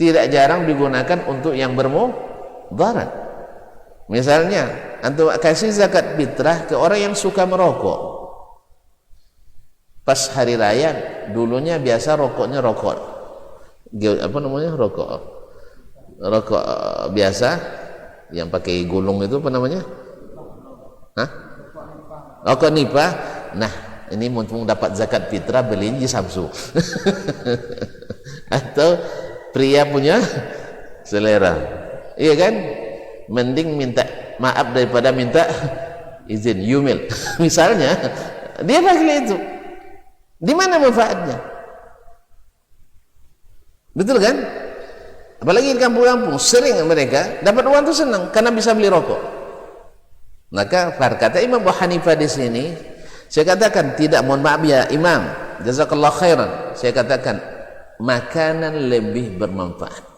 tidak jarang digunakan untuk yang darar. Misalnya antum kasih zakat fitrah ke orang yang suka merokok. Pas hari raya dulunya biasa rokoknya rokok biasa yang pakai gulung itu apa namanya? Rokok nipah. Nah, ini mumpung dapat zakat fitrah beliin di Samsu. Atau pria punya selera, iya kan? Mending minta maaf daripada minta izin, yumil. Misalnya dia pakai itu, di mana manfaatnya? Betul kan? Apalagi di kampung-kampung sering mereka dapat uang itu senang karena bisa beli rokok. Maka kata Imam Abu Hanifah di sini, saya katakan tidak, mohon maaf ya Imam, jazakallah khairan, saya katakan makanan lebih bermanfaat.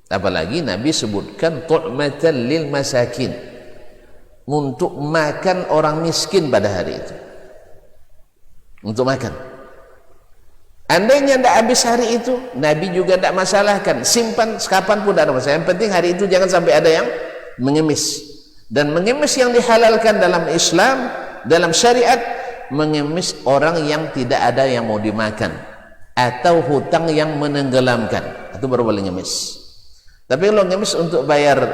Apalagi Nabi sebutkan tu'matan lil masakin, untuk makan orang miskin pada hari itu, untuk makan. Andainya tidak habis hari itu, Nabi juga tidak masalahkan, simpan kapan pun tidak ada masalah. Yang penting hari itu jangan sampai ada yang mengemis. Dan mengemis yang dihalalkan dalam Islam, dalam syariat, mengemis orang yang tidak ada yang mau dimakan, atau hutang yang menenggelamkan, itu baru boleh ngemis. Tapi kalau ngemis untuk bayar,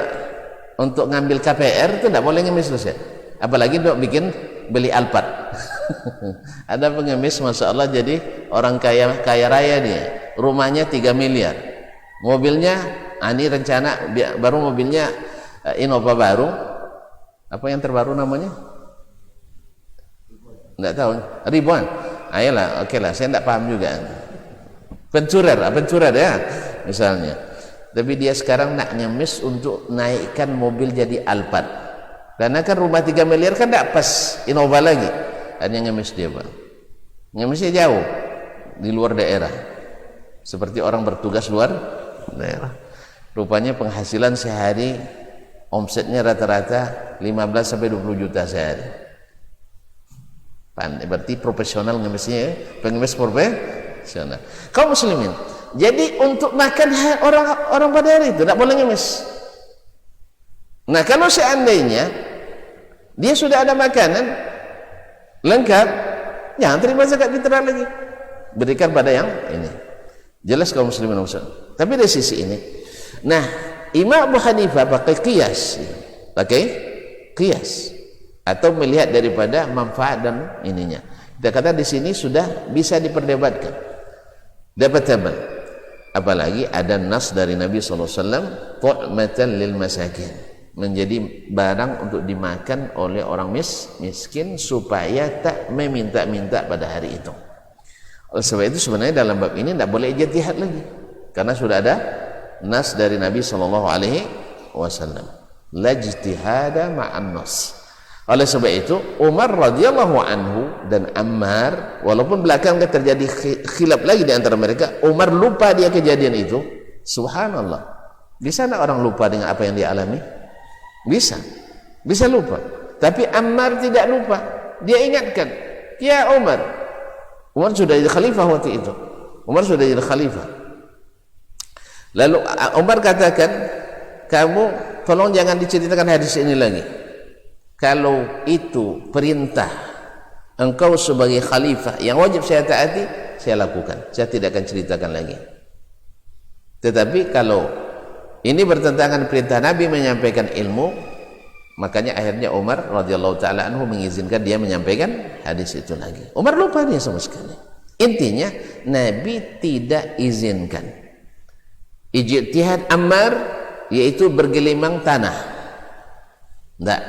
untuk ngambil KPR itu tidak boleh ngemis terus ya. Apalagi untuk bikin beli Alphard. Ada pengemis Masya Allah jadi orang kaya raya dia, rumahnya 3 miliar, mobilnya ini rencana baru mobilnya Innova baru, apa yang terbaru namanya? Tidak tahu, ribuan. Ayolah, oke lah, saya tidak paham juga. Pencurer ya, misalnya. Tapi dia sekarang nak ngemis untuk naikkan mobil jadi Alphard, karena kan rumah 3 miliar kan tidak pas Innova lagi. Hanya ngemis dia Pak, ngemisnya jauh di luar daerah, seperti orang bertugas luar daerah. Rupanya penghasilan sehari omsetnya rata-rata 15 sampai 20 juta sehari. Pandai, berarti profesional ngemisnya ya, pengemis profesional. Kaum muslimin, jadi untuk makan orang pada hari itu tidak boleh ngemis. Nah, kalau seandainya dia sudah ada makanan lengkap, jangan terima zakat fitrah lagi, berikan pada yang ini. Jelas kaum muslimin muslim. Tapi dari sisi ini, nah Imam Abu Hanifah pakai qiyas atau melihat daripada manfaat dan ininya. Kita kata di sini sudah bisa diperdebatkan, dapat tabel. Apalagi ada nas dari Nabi SAW, tu'matan lil masakin, menjadi barang untuk dimakan oleh orang miskin supaya tak meminta-minta pada hari itu. Oleh sebab itu sebenarnya dalam bab ini tidak boleh ijtihad lagi, karena sudah ada nas dari Nabi SAW, la ijtihada ma'an nas. Oleh sebab itu Umar radhiyallahu anhu dan Ammar, walaupun belakangan terjadi khilaf lagi di antara mereka, Umar lupa dia kejadian itu. Subhanallah, bisa nak orang lupa dengan apa yang dia alami? Bisa lupa. Tapi Ammar tidak lupa, dia ingatkan, ya Umar sudah jadi khalifah waktu itu. Umar sudah jadi khalifah. Lalu Umar katakan, kamu tolong jangan diceritakan hadis ini lagi. Kalau itu perintah engkau sebagai khalifah yang wajib saya taati, saya lakukan, saya tidak akan ceritakan lagi. Tetapi kalau ini bertentangan perintah Nabi menyampaikan ilmu, makanya akhirnya Umar radhiyallahu taala anhu mengizinkan dia menyampaikan hadis itu lagi. Umar lupa dia sama sekali. Intinya Nabi tidak izinkan ijtihad Ammar, yaitu bergelimang tanah. Tidak.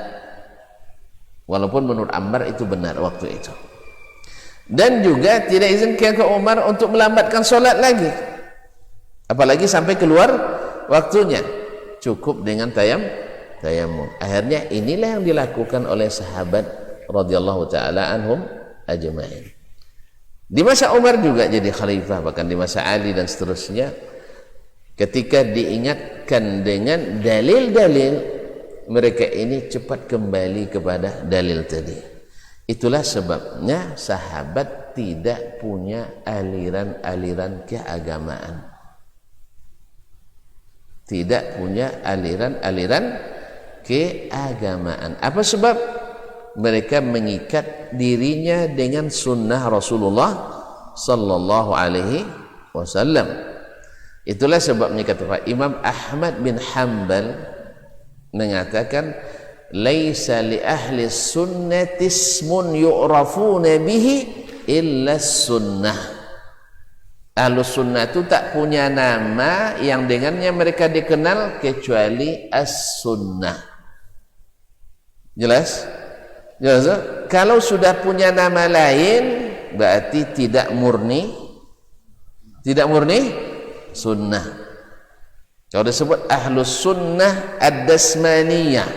Walaupun menurut Ammar itu benar waktu itu. Dan juga tidak izinkan ke Umar untuk melambatkan sholat lagi, apalagi sampai keluar waktunya. Cukup dengan tayamum. Akhirnya inilah yang dilakukan oleh sahabat radhiyallahu taala anhum ajma'in. Di masa Umar juga jadi khalifah, bahkan di masa Ali dan seterusnya, ketika diingatkan dengan dalil-dalil, mereka ini cepat kembali kepada dalil tadi. Itulah sebabnya sahabat tidak punya aliran-aliran keagamaan. tidak punya aliran-aliran keagamaan. Apa sebab? Mereka mengikat dirinya dengan sunnah Rasulullah sallallahu alaihi wasallam. Itulah sebabnya kata Imam Ahmad bin Hanbal mengatakan, laisa li ahli sunnati ismun yu'rafuna bihi illa sunnah. Ahlu sunnah itu tak punya nama yang dengannya mereka dikenal kecuali as-sunnah. Jelas? Jelas? Kalau sudah punya nama lain berarti tidak murni sunnah. Kalau disebut ahlus sunnah ad-dasmaniyah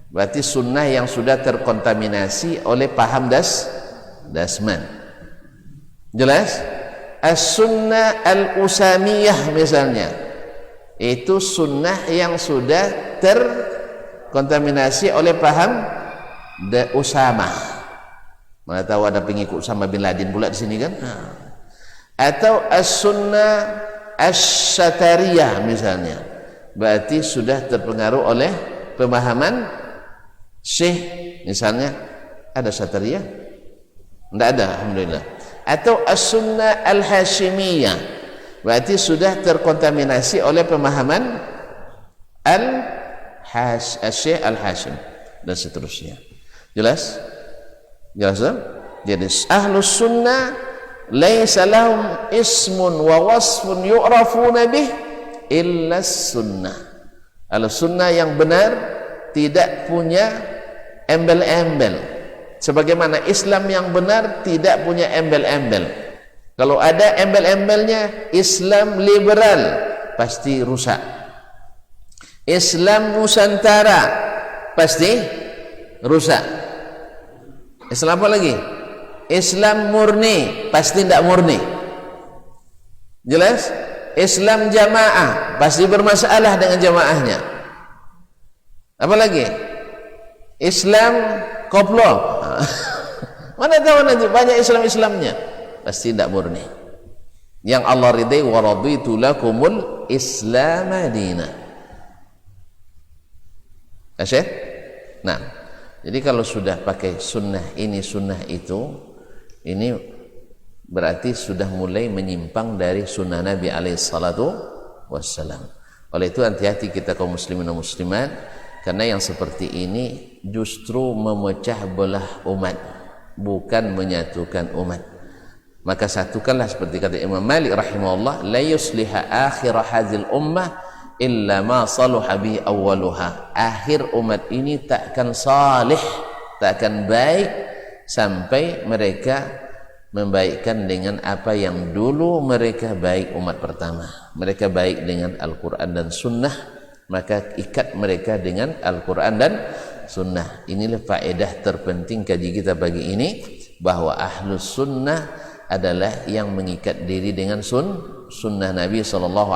berarti sunnah yang sudah terkontaminasi oleh paham dasman. Jelas? As-sunnah al-usamiyah misalnya, itu sunnah yang sudah terkontaminasi oleh paham Usama. Mana tahu ada pengikut Usama bin Laden pula di sini kan? Atau as-sunnah asy-syatariyah misalnya, berarti sudah terpengaruh oleh pemahaman Syekh misalnya. Ada syatariyah? Tidak ada, alhamdulillah. Atau as-sunnah al-hashimiyah, berarti sudah terkontaminasi oleh pemahaman Syekh al-Hashim dan seterusnya. Jelas? Jelas? Jadi ahlus sunnah laisa lahum ismun wa wasfun yu'rafuna bih illa sunnah. Ahlus sunnah yang benar tidak punya embel-embel, sebagaimana Islam yang benar tidak punya embel-embel. Kalau ada embel-embelnya, Islam liberal pasti rusak, Islam Nusantara pasti rusak. Islam apa lagi? Islam murni pasti tidak murni. Jelas? Islam jamaah pasti bermasalah dengan jamaahnya. Apa lagi? Islam koplo. Mana tahu nanti banyak Islamnya pasti tidak murni. Yang Allah ridai, wa raditu lakumul Islam madina. Asyik? Nah, jadi kalau sudah pakai sunnah ini sunnah itu, ini berarti sudah mulai menyimpang dari sunnah Nabi alaihi salatu wassalam. Oleh itu hati-hati kita kaum muslimin dan muslimat, karena yang seperti ini justru memecah belah umat, bukan menyatukan umat. Maka satukanlah, seperti kata Imam Malik rahimahullah, la yusliha akhir hadzal ummah illa ma saluha bi awwaluha. Akhir umat ini takkan salih, takkan baik sampai mereka membaikkan dengan apa yang dulu mereka baik umat pertama. Mereka baik dengan Al-Quran dan Sunnah, maka ikat mereka dengan Al-Quran dan Sunnah. Inilah faedah terpenting kaji kita pagi ini, bahwa ahlus sunnah adalah yang mengikat diri dengan sunnah Nabi SAW.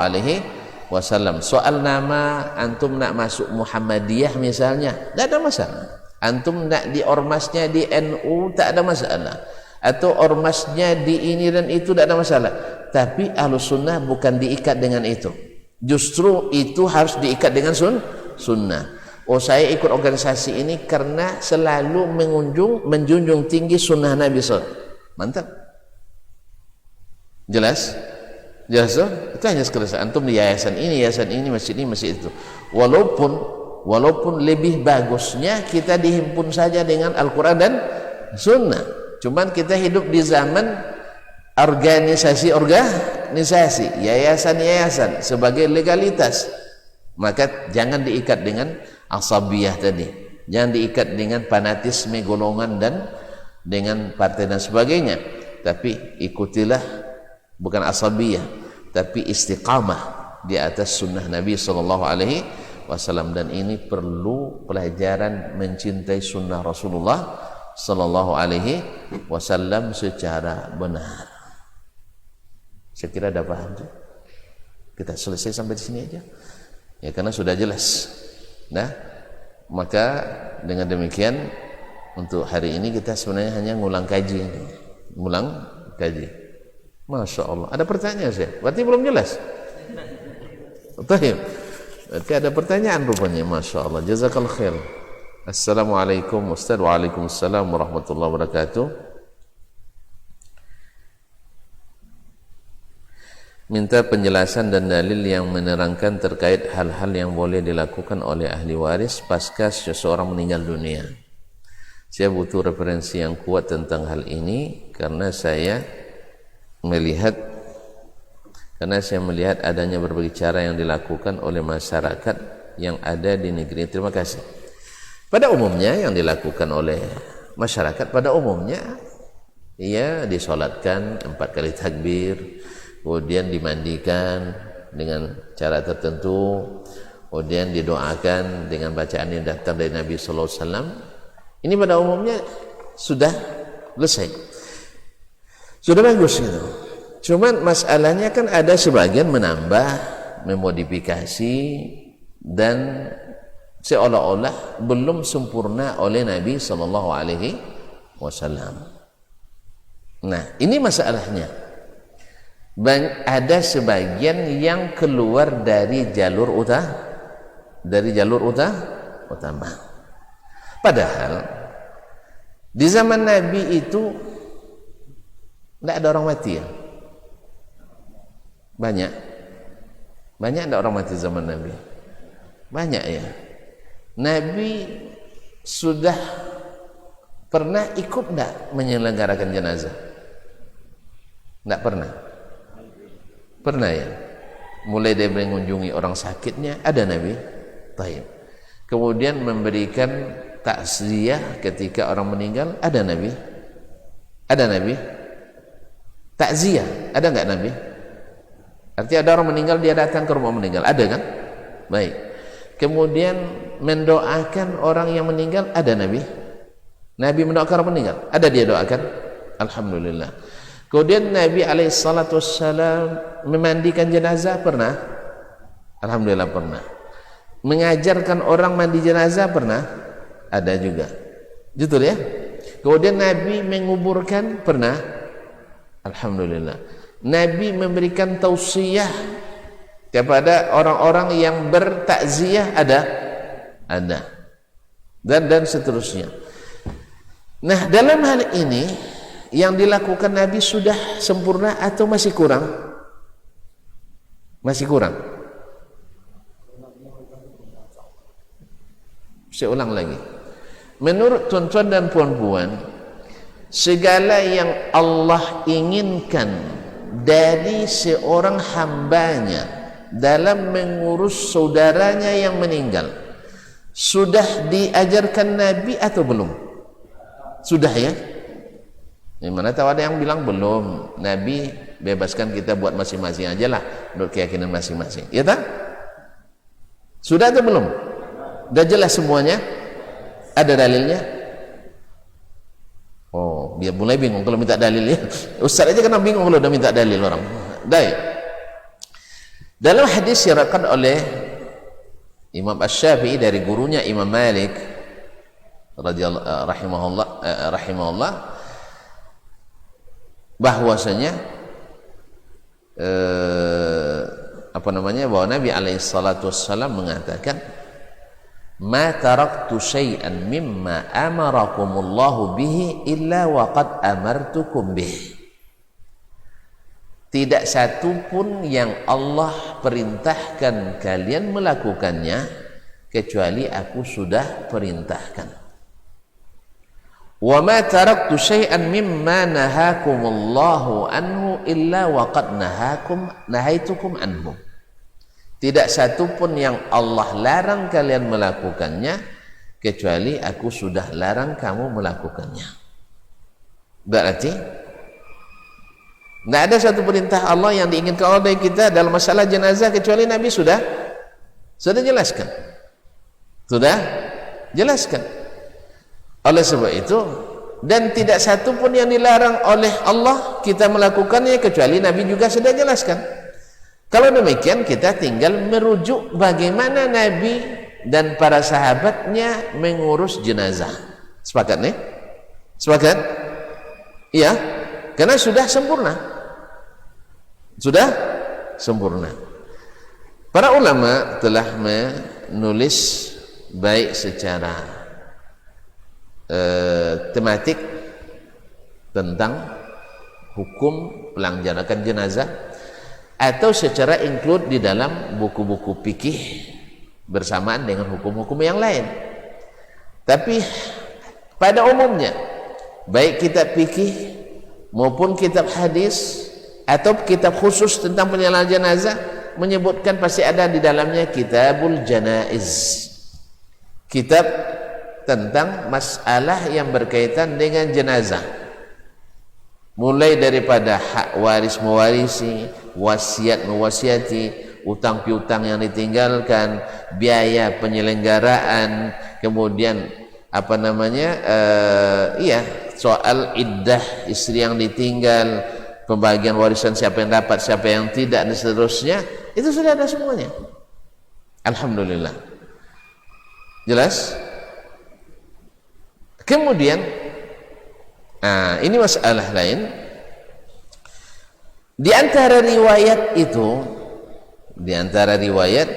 Soal nama, antum nak masuk Muhammadiyah misalnya, tidak ada masalah. Antum nak di ormasnya di NU, tak ada masalah. Atau ormasnya di ini dan itu, tidak ada masalah. Tapi ahlus sunnah bukan diikat dengan itu. Justru itu harus diikat dengan sunnah. Oh, saya ikut organisasi ini karena selalu menjunjung tinggi sunnah Nabi SAW. Mantap. Jelas? Jelas? Itu hanya sekedar antum di yayasan ini, masjid ini, masjid itu. Walaupun lebih bagusnya kita dihimpun saja dengan Al-Quran dan Sunnah. Cuman kita hidup di zaman organisasi, yayasan sebagai legalitas. Maka jangan diikat dengan asabiyah tadi. Jangan diikat dengan fanatisme golongan dan dengan partai dan sebagainya. Tapi ikutilah, bukan asabiyah, tapi istiqamah di atas sunnah Nabi SAW. Dan ini perlu pelajaran mencintai sunnah Rasulullah SAW secara benar. Saya kira ada paham tuh. Kita selesai sampai di sini aja ya, karena sudah jelas. Nah, maka dengan demikian untuk hari ini kita sebenarnya hanya ngulang kaji. Masya Allah. Ada pertanyaan saya? Berarti belum jelas. Betul. Berarti ada pertanyaan rupanya. Masya Allah, jazakallah khair. Assalamualaikum Ustaz. Waalaikumsalam warahmatullahi wabarakatuh. Minta penjelasan dan dalil yang menerangkan terkait hal-hal yang boleh dilakukan oleh ahli waris pasca seseorang meninggal dunia. Saya butuh referensi yang kuat tentang hal ini karena saya melihat adanya berbagai cara yang dilakukan oleh masyarakat yang ada di negeri. Terima kasih. Pada umumnya yang dilakukan oleh masyarakat pada umumnya ia disolatkan 4 kali takbir, kemudian dimandikan dengan cara tertentu, kemudian didoakan dengan bacaan yang datang dari Nabi sallallahu alaihi wasallam. Ini pada umumnya sudah selesai, sudah bagus gitu. Cuman masalahnya kan ada sebagian menambah, memodifikasi, dan seolah-olah belum sempurna oleh Nabi sallallahu alaihi wasallam. Nah, ini masalahnya. Ada sebagian yang keluar dari jalur utama. Padahal di zaman Nabi itu tidak ada orang mati ya. Banyak ada orang mati zaman Nabi. Banyak ya. Nabi sudah pernah ikut tidak menyelenggarakan jenazah? Tidak pernah. Pernah ya. Mulai dari mengunjungi orang sakitnya ada Nabi. Taib. Kemudian memberikan takziah ketika orang meninggal ada Nabi. Ada Nabi. Takziah ada enggak Nabi? Artinya ada orang meninggal dia datang ke rumah meninggal, ada kan? Baik. Kemudian mendoakan orang yang meninggal ada Nabi. Nabi mendoakan orang meninggal, ada dia doakan. Alhamdulillah. Kemudian Nabi alaihissalam memandikan jenazah pernah? Alhamdulillah pernah. Mengajarkan orang mandi jenazah pernah? Ada juga. Betul ya? Kemudian Nabi menguburkan pernah? Alhamdulillah. Nabi memberikan tausiah kepada orang-orang yang bertakziah ada. Dan seterusnya. Nah, dalam hal ini yang dilakukan Nabi sudah sempurna atau masih kurang? Masih kurang. Saya ulang lagi. Menurut tuan-tuan dan puan-puan, segala yang Allah inginkan dari seorang hambanya dalam mengurus saudaranya yang meninggal sudah diajarkan Nabi atau belum? Sudah ya? Mana tahu ada yang bilang belum. Nabi bebaskan kita buat masing-masing aja lah menurut keyakinan masing-masing. Ya tak? Sudah atau belum? Sudah jelas semuanya? Ada dalilnya? Oh, biar mulai bingung kalau minta dalil ya. Ustaz aja kena bingung kalau udah minta dalil orang. Baik. Dalam hadis yang diriwayatkan oleh Imam Asy-Syafi'i dari gurunya Imam Malik rahimahullah bahwasanya bahwa Nabi alaihi salatu wassalam mengatakan, "Ma taraktu syai'an mimma amarakumullahu bihi illa waqad amartukum bih." Tidak satu pun yang Allah perintahkan kalian melakukannya kecuali aku sudah perintahkan. Wa ma taraktu syai'an mimma nahakumullahu anhu illa waqad nahaitukum anhu. Tidak satu pun yang Allah larang kalian melakukannya kecuali aku sudah larang kamu melakukannya. Berarti tidak ada satu perintah Allah yang diinginkan Allah dari kita dalam masalah jenazah kecuali Nabi sudah jelaskan. Sudah jelaskan. Oleh sebab itu, dan tidak satu pun yang dilarang oleh Allah kita melakukannya kecuali Nabi juga sudah jelaskan. Kalau demikian kita tinggal merujuk bagaimana Nabi dan para sahabatnya mengurus jenazah. Sepakat nih? Sepakat? Iya, karena sudah sempurna. Sudah sempurna. Para ulama telah menulis baik secara tematik tentang hukum pelanjanakan jenazah atau secara include di dalam buku-buku fikih bersamaan dengan hukum-hukum yang lain. Tapi pada umumnya baik kitab fikih maupun kitab hadis atau kitab khusus tentang penyalahan jenazah menyebutkan pasti ada di dalamnya kitabul janaiz, kitab tentang masalah yang berkaitan dengan jenazah, mulai daripada hak waris mewarisi, wasiat mewasiati, utang piutang yang ditinggalkan, biaya penyelenggaraan, kemudian apa namanya soal iddah istri yang ditinggal, pembagian warisan siapa yang dapat siapa yang tidak dan seterusnya, itu sudah ada semuanya. Alhamdulillah, jelas. Kemudian ini masalah lain. Di antara riwayat itu, di antara riwayat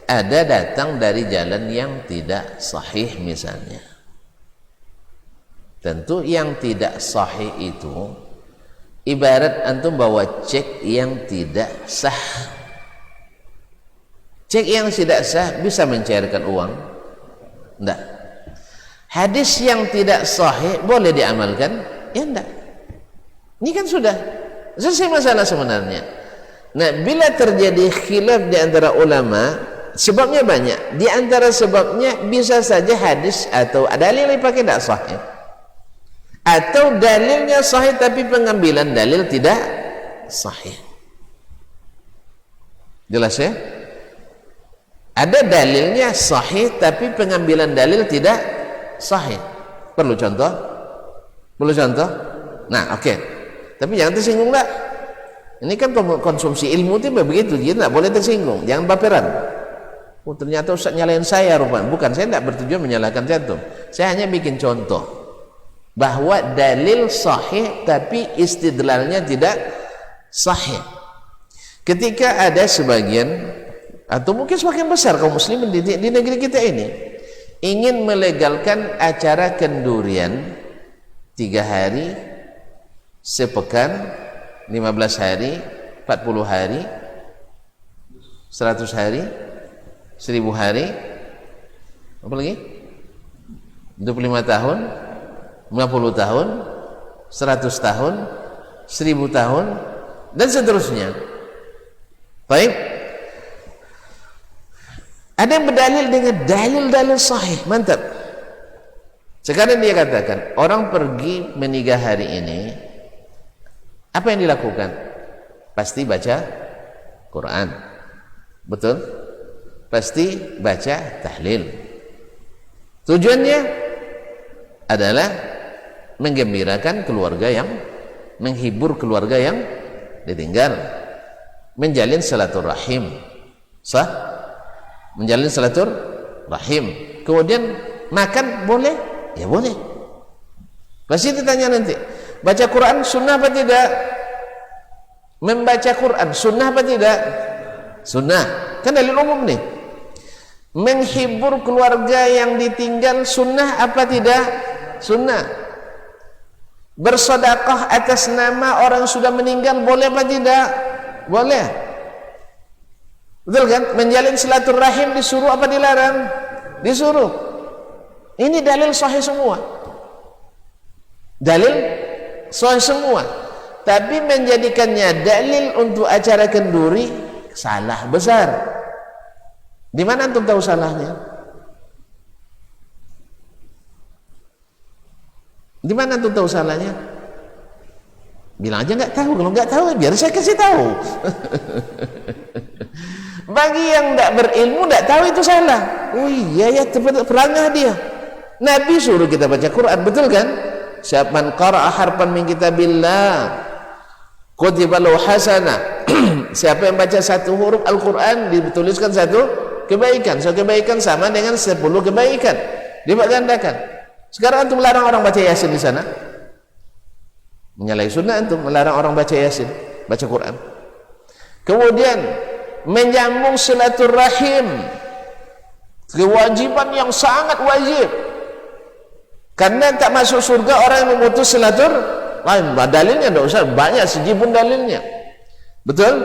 ada datang dari jalan yang tidak sahih misalnya. Tentu yang tidak sahih itu ibarat antum bawa cek yang tidak sah. Cek yang tidak sah bisa mencairkan uang? Enggak. Hadis yang tidak sahih boleh diamalkan? Ya enggak. Ini kan sudah selesai masalah sebenarnya. Nah, bila terjadi khilaf di antara ulama, sebabnya banyak. Di antara sebabnya bisa saja hadis atau dalil yang dipakai tidak sahih, atau dalilnya sahih tapi pengambilan dalil tidak sahih. Jelas ya? Ada dalilnya sahih tapi pengambilan dalil tidak sahih. Perlu contoh? Perlu contoh? Nah, oke. Tapi jangan tersinggung lah. Ini kan konsumsi ilmu itu begitu, dia tidak boleh tersinggung, jangan baperan. Oh, ternyata Ustaz nyalain saya rupanya. Bukan, saya tidak bertujuan menyalahkan jantung. Saya hanya bikin contoh bahwa dalil sahih tapi istidlalnya tidak sahih. Ketika ada sebagian atau mungkin sebagian besar kaum muslimin di negeri kita ini ingin melegalkan acara kendurian 3 hari, sepekan, 15 hari, 40 hari, 100 hari, 1000 hari, apa lagi? 25 tahun, 50 tahun, 100 tahun, 1000 tahun, dan seterusnya. Baik. Ada yang berdalil dengan dalil-dalil sahih, mantap. Sekarang dia katakan, orang pergi meninggal hari ini, apa yang dilakukan? Pasti baca Quran. Betul? Pasti baca tahlil. Tujuannya adalah menggembirakan keluarga yang, menghibur keluarga yang ditinggal, menjalin silaturahim. Sah? Menjalin silaturahim. Kemudian makan boleh? Ya boleh. Pasti ditanya nanti, baca Quran sunnah apa tidak? Membaca Quran sunnah apa tidak? Sunnah. Kan dalil umum nih. Menghibur keluarga yang ditinggal sunnah apa tidak? Sunnah. Bersedekah atas nama orang sudah meninggal boleh apa tidak? Boleh. Betul kan? Menjalin silaturahim disuruh apa dilarang? Disuruh. Ini dalil sahih semua. Dalil sahih semua. Tapi menjadikannya dalil untuk acara kenduri salah besar. Di mana antum tahu salahnya? Di mana antum tahu salahnya? Bilang aja nggak tahu. Kalau nggak tahu biar saya kasih tahu. Bagi yang tidak berilmu tidak tahu itu salah. Oh iya ya, pelangah dia. Nabi suruh kita baca Quran, betul kan? Siapa qara'a harfan min kitabillah kutiba lahu hasanah. Siapa yang baca satu huruf Al-Quran dituliskan satu kebaikan. So kebaikan sama dengan 10 kebaikan. Dilipat gandakan. Sekarang antum melarang orang baca Yasin di sana. Menyalahi sunnah antum melarang orang baca Yasin, baca Quran. Kemudian menyambung silaturahim, kewajiban yang sangat wajib. Karena tak masuk surga orang yang memutus silaturahim. Dalilnya tidak usah banyak sejibun dalilnya. Betul?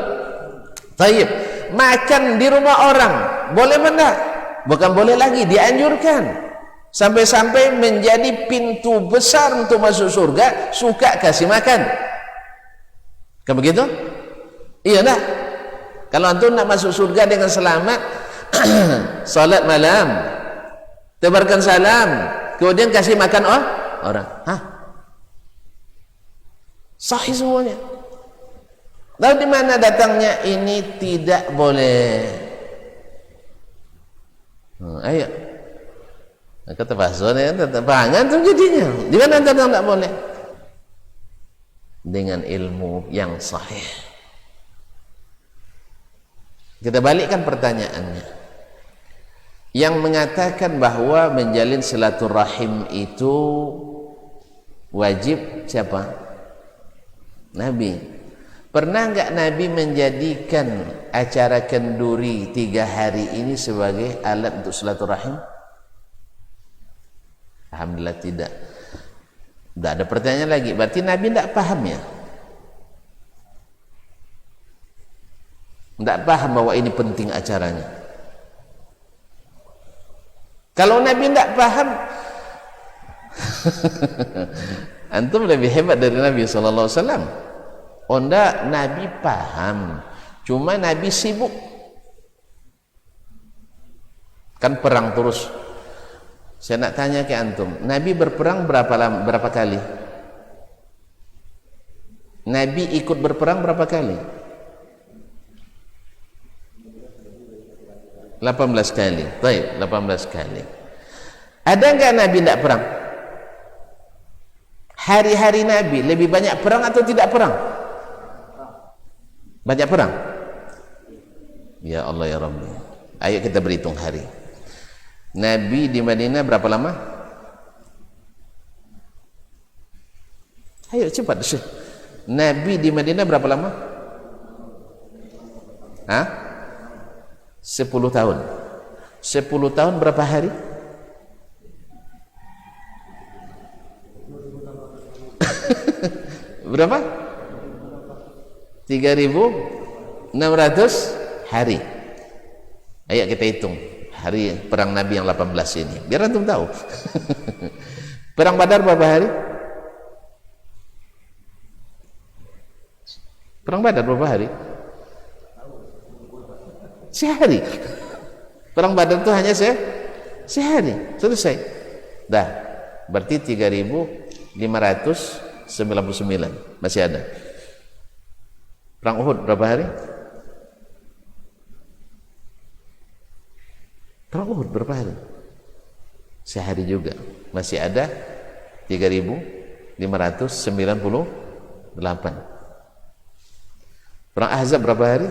Taib. Makan di rumah orang boleh mana? Bukan boleh lagi, dianjurkan. Sampai-sampai menjadi pintu besar untuk masuk surga, suka kasih makan. Kan begitu? Iya tak? Kalau antum nak masuk surga dengan selamat, salat malam, tebarkan salam, kemudian kasih makan orang. Hah? Sahih semuanya. Lalu di mana datangnya ini tidak boleh? Ayo. Kata bahasanya terbangan tuh jadinya. Di mana datang tidak boleh? Dengan ilmu yang sahih. Kita balikkan pertanyaannya. Yang mengatakan bahwa menjalin silaturahim itu wajib siapa? Nabi. Pernah enggak Nabi menjadikan acara kenduri 3 hari ini sebagai alat untuk silaturahim? Alhamdulillah tidak. Tidak ada pertanyaan lagi. Berarti Nabi tidak paham ya? Tidak paham bahwa ini penting acaranya. Kalau Nabi tidak paham, antum lebih hebat dari Nabi SAW. Oh enggak, Nabi paham. Cuma Nabi sibuk. Kan perang terus. Saya nak tanya ke antum, Nabi berperang berapa kali? Nabi ikut berperang berapa kali? 18 kali. Baik, 18 kali. Ada enggak Nabi tidak perang? Hari-hari Nabi lebih banyak perang atau tidak perang? Banyak perang? Ya Allah ya Rabbi. Ayo kita berhitung hari. Nabi di Madinah berapa lama? Ayo cepat. Nabi di Madinah berapa lama? Hah? 10 tahun. 10 tahun berapa hari? Berapa? 3.600 hari. Ayo kita hitung hari perang Nabi yang 18 ini, biar antum tahu. Perang Badar berapa hari? Perang Badar berapa hari? Sehari. Perang Badar itu hanya sehari, selesai. Dah, berarti 3.599 masih ada. Perang Uhud berapa hari? Perang Uhud berapa hari? Sehari juga, masih ada 3.598. Perang Ahzab berapa hari?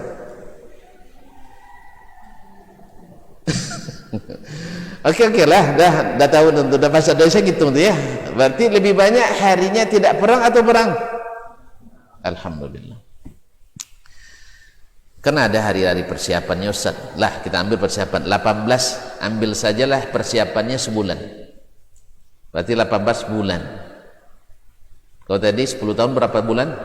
Oke lah, dah tahu tentu, dah pasal dosa gitu ya. Berarti lebih banyak harinya tidak perang atau perang? Alhamdulillah. Karena ada hari-hari persiapannya Ustaz. Lah kita ambil persiapan 18, ambil sajalah persiapannya sebulan. Berarti 18 bulan. Kalau tadi 10 tahun berapa bulan?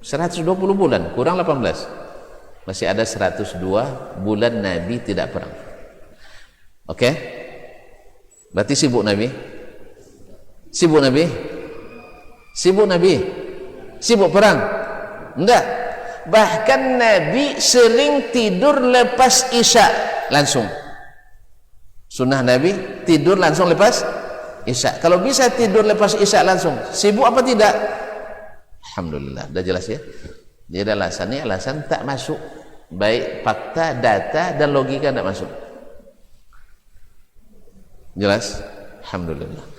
120 bulan, kurang 18. Masih ada 102 bulan Nabi tidak perang. Oke? Berarti sibuk Nabi? Sibuk Nabi? Sibuk Nabi? Sibuk perang? Enggak. Bahkan Nabi sering tidur lepas Isya langsung. Sunnah Nabi tidur langsung lepas Isya. Kalau bisa tidur lepas Isya langsung, sibuk apa tidak? Alhamdulillah, dah jelas ya. Jadi alasannya alasan tak masuk, baik fakta, data dan logika tak masuk. Jelas? Alhamdulillah.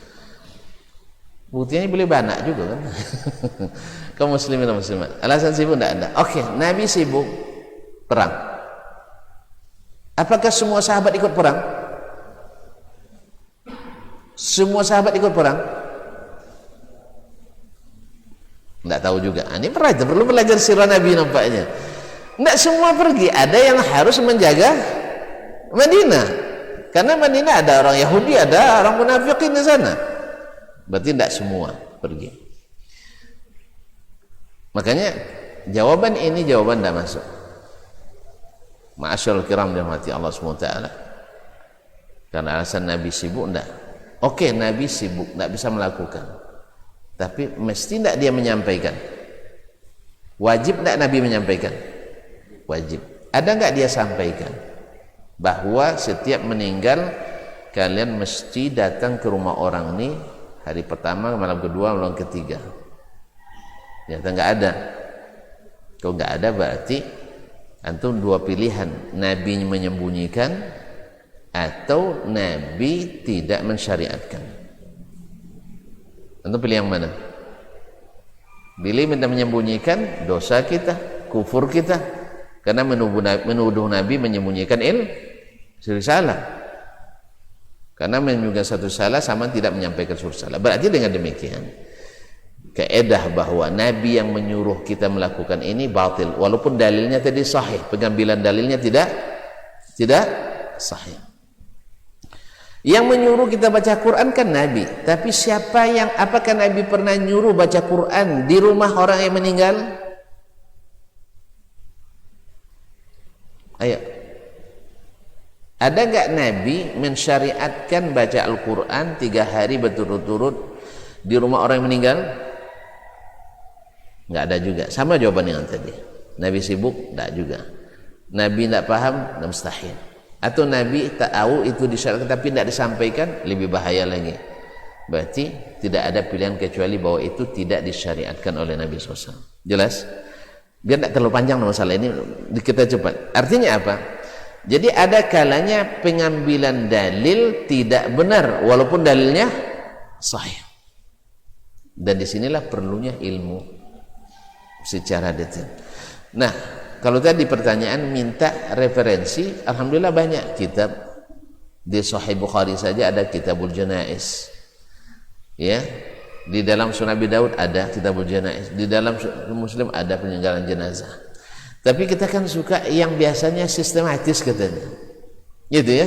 Buktinya boleh banak juga kan. Kaum muslimin dan muslimat. Alasan sibuk tidak ada. Oke, Nabi sibuk perang. Apakah semua sahabat ikut perang? Semua sahabat ikut perang? Nggak tahu juga. Ini perlu belajar sirah Nabi nampaknya. Nggak semua pergi, ada yang harus menjaga Madinah. Karena Madinah ada orang Yahudi, ada orang munafikin di sana. Berarti tidak semua pergi. Makanya jawaban ini jawaban tidak masuk. Ma'asyarul kiram dirahmati Allah SWT. Karena alasan Nabi sibuk enggak. Oke, Nabi sibuk, tidak bisa melakukan. Tapi mesti tidak dia menyampaikan. Wajib tidak Nabi menyampaikan? Wajib. Ada enggak dia sampaikan bahwa setiap meninggal kalian mesti datang ke rumah orang ini hari pertama, malam kedua, malam ketiga. Ternyata enggak ada. Kalau enggak ada berarti antum dua pilihan, Nabi menyembunyikan atau Nabi tidak mensyariatkan. Antum pilih yang mana? Pilih minta menyembunyikan, dosa kita, kufur kita, karena menuduh Nabi menyembunyikan risalah. Karena menyembunyikan satu salah sama tidak menyampaikan suatu salah. Berarti dengan demikian kaedah bahwa Nabi yang menyuruh kita melakukan ini batil, walaupun dalilnya tadi sahih, pengambilan dalilnya tidak sahih. Yang menyuruh kita baca Quran kan Nabi, tapi apakah Nabi pernah nyuruh baca Quran di rumah orang yang meninggal? Ayo, ada nggak Nabi mensyariatkan baca Al-Quran 3 hari berturut-turut di rumah orang yang meninggal? Nggak ada juga. Sama jawaban yang tadi. Nabi sibuk? Nggak juga. Nabi nggak paham? Nggak, mustahil. Atau Nabi tak tahu itu disyariatkan tapi tidak disampaikan? Lebih bahaya lagi. Berarti tidak ada pilihan kecuali bahwa itu tidak disyariatkan oleh Nabi SAW. Jelas? Biar tidak terlalu panjang masalah ini, kita cepat. Artinya apa? Jadi ada kalanya pengambilan dalil tidak benar walaupun dalilnya sahih. Dan disinilah perlunya ilmu secara detail. Nah, kalau tadi pertanyaan minta referensi, alhamdulillah banyak kitab. Di Sahih Bukhari saja ada Kitabul Janaiz. Ya. Di dalam Sunan Abi Daud ada Kitabul Janaiz. Di dalam Muslim ada peninggalan jenazah. Tapi kita kan suka yang biasanya sistematis katanya. Gitu ya.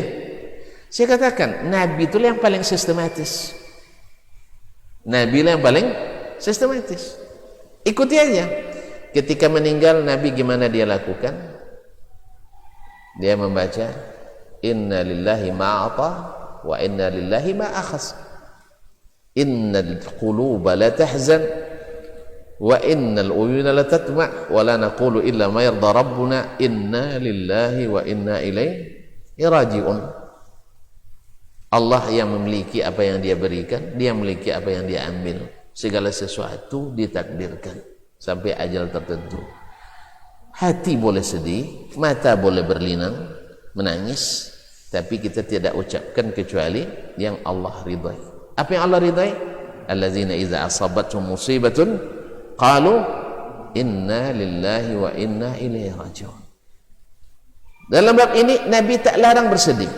Saya katakan, Nabi itu yang paling sistematis. Nabi yang paling sistematis. Ikuti aja. Ketika meninggal Nabi gimana dia lakukan? Dia membaca inna lillahi ma'ata wa inna lillahi ma'akhas. Innal quluba la tahzan wa innal uyuna la tatma' wa la naqulu illa ma yarda rabbuna inna lillahi wa inna ilaihi raji'un. Allah yang memiliki apa yang dia berikan, dia memiliki apa yang dia ambil. Segala sesuatu ditakdirkan sampai ajal tertentu. Hati boleh sedih, mata boleh berlinang, menangis, tapi kita tidak ucapkan kecuali yang Allah ridai. Apa yang Allah ridai? Allazina idza asabathum musibatun qalu inna lillahi wa inna ilaihi raji'un. Dalam bab ini Nabi tak larang bersedih.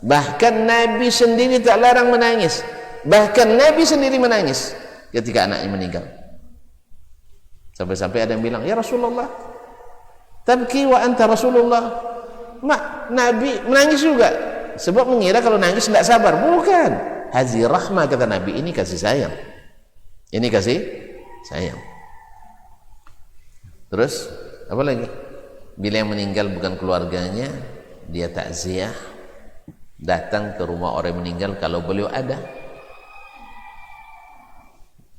Bahkan Nabi sendiri tak larang menangis. Bahkan Nabi sendiri menangis ketika anaknya meninggal. Sampai-sampai ada yang bilang, ya Rasulullah, tabki wa anta Rasulullah. Nabi menangis juga. Sebab mengira kalau nangis tidak sabar. Bukan. Hazi rahmah kata Nabi, ini kasih sayang. Ini kasih sayang. Terus, apa lagi? Bila yang meninggal bukan keluarganya, dia takziah, datang ke rumah orang yang meninggal kalau beliau ada.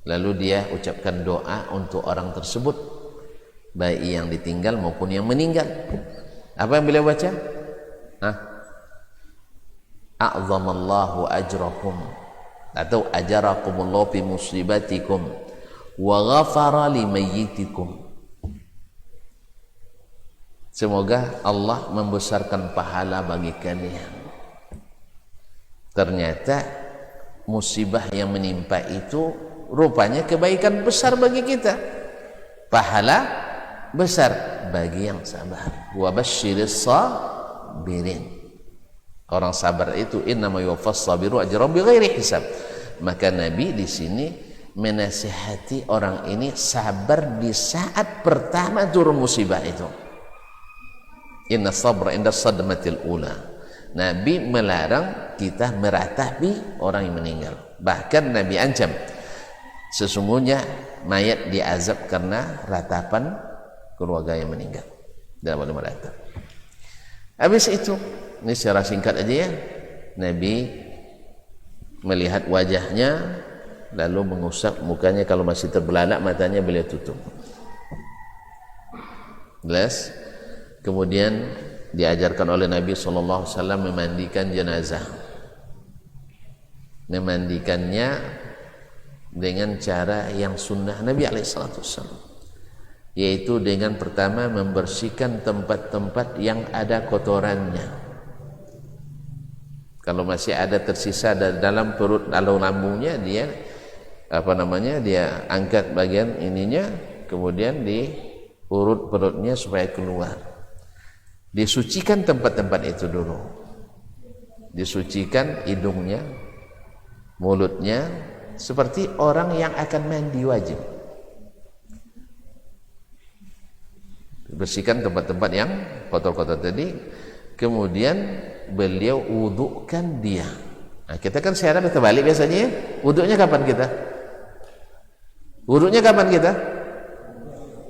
Lalu dia ucapkan doa untuk orang tersebut, baik yang ditinggal maupun yang meninggal. Apa yang beliau baca? A'zamallahu ajrakum atau ajarakumullahu fi musibatikum wa ghafara limayyitikum. Semoga Allah membesarkan pahala bagi kalian. Ternyata musibah yang menimpa itu rupanya kebaikan besar bagi kita, pahala besar bagi yang sabar. Wa basyiris sabirin. Orang sabar itu innama yuwaffas sabiru ajrahum bighairi hisab. Maka Nabi di sini menasihati orang ini sabar di saat pertama turun musibah itu. Inna sabra inda sadmatil ula. Nabi melarang kita meratapi orang yang meninggal. Bahkan Nabi ancam, sesungguhnya mayat diazab karena ratapan keluarga yang meninggal. Tidak boleh meratap. Habis itu, ini secara singkat aja ya, Nabi melihat wajahnya, lalu mengusap mukanya, kalau masih terbelalak matanya beliau tutup. Jelas? Kemudian diajarkan oleh Nabi SAW memandikan jenazah. Memandikannya dengan cara yang sunnah Nabi SAW, yaitu dengan pertama membersihkan tempat-tempat yang ada kotorannya. Kalau masih ada tersisa dalam perut atau lambungnya, dia dia angkat bagian ininya, kemudian diurut perutnya supaya keluar. Disucikan tempat-tempat itu dulu, disucikan hidungnya, mulutnya, seperti orang yang akan mandi wajib. Bersihkan tempat-tempat yang kotor-kotor tadi, kemudian beliau wudukan dia. Nah, kita kan sekarang terbalik biasanya ya. Wudunya kapan kita? Wudunya kapan kita?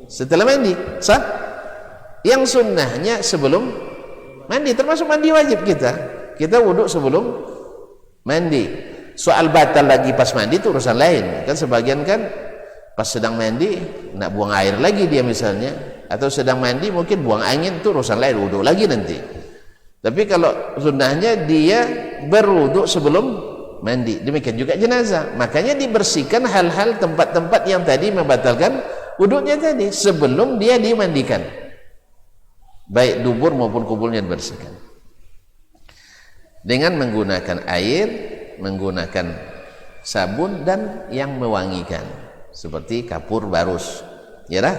Setelah mandi, sah? Yang sunnahnya sebelum mandi, termasuk mandi wajib kita. Kita wuduk sebelum mandi. Soal batal lagi pas mandi itu urusan lain. Kan sebagian kan pas sedang mandi nak buang air lagi dia misalnya, atau sedang mandi mungkin buang angin, itu urusan lain, wuduk lagi nanti. Tapi kalau sunnahnya dia berwuduk sebelum mandi. Demikian juga jenazah. Makanya dibersihkan hal-hal tempat-tempat yang tadi membatalkan wuduknya tadi sebelum dia dimandikan. Baik dubur maupun kuburnya dibersihkan dengan menggunakan air, menggunakan sabun dan yang mewangikan seperti kapur barus, ya dah.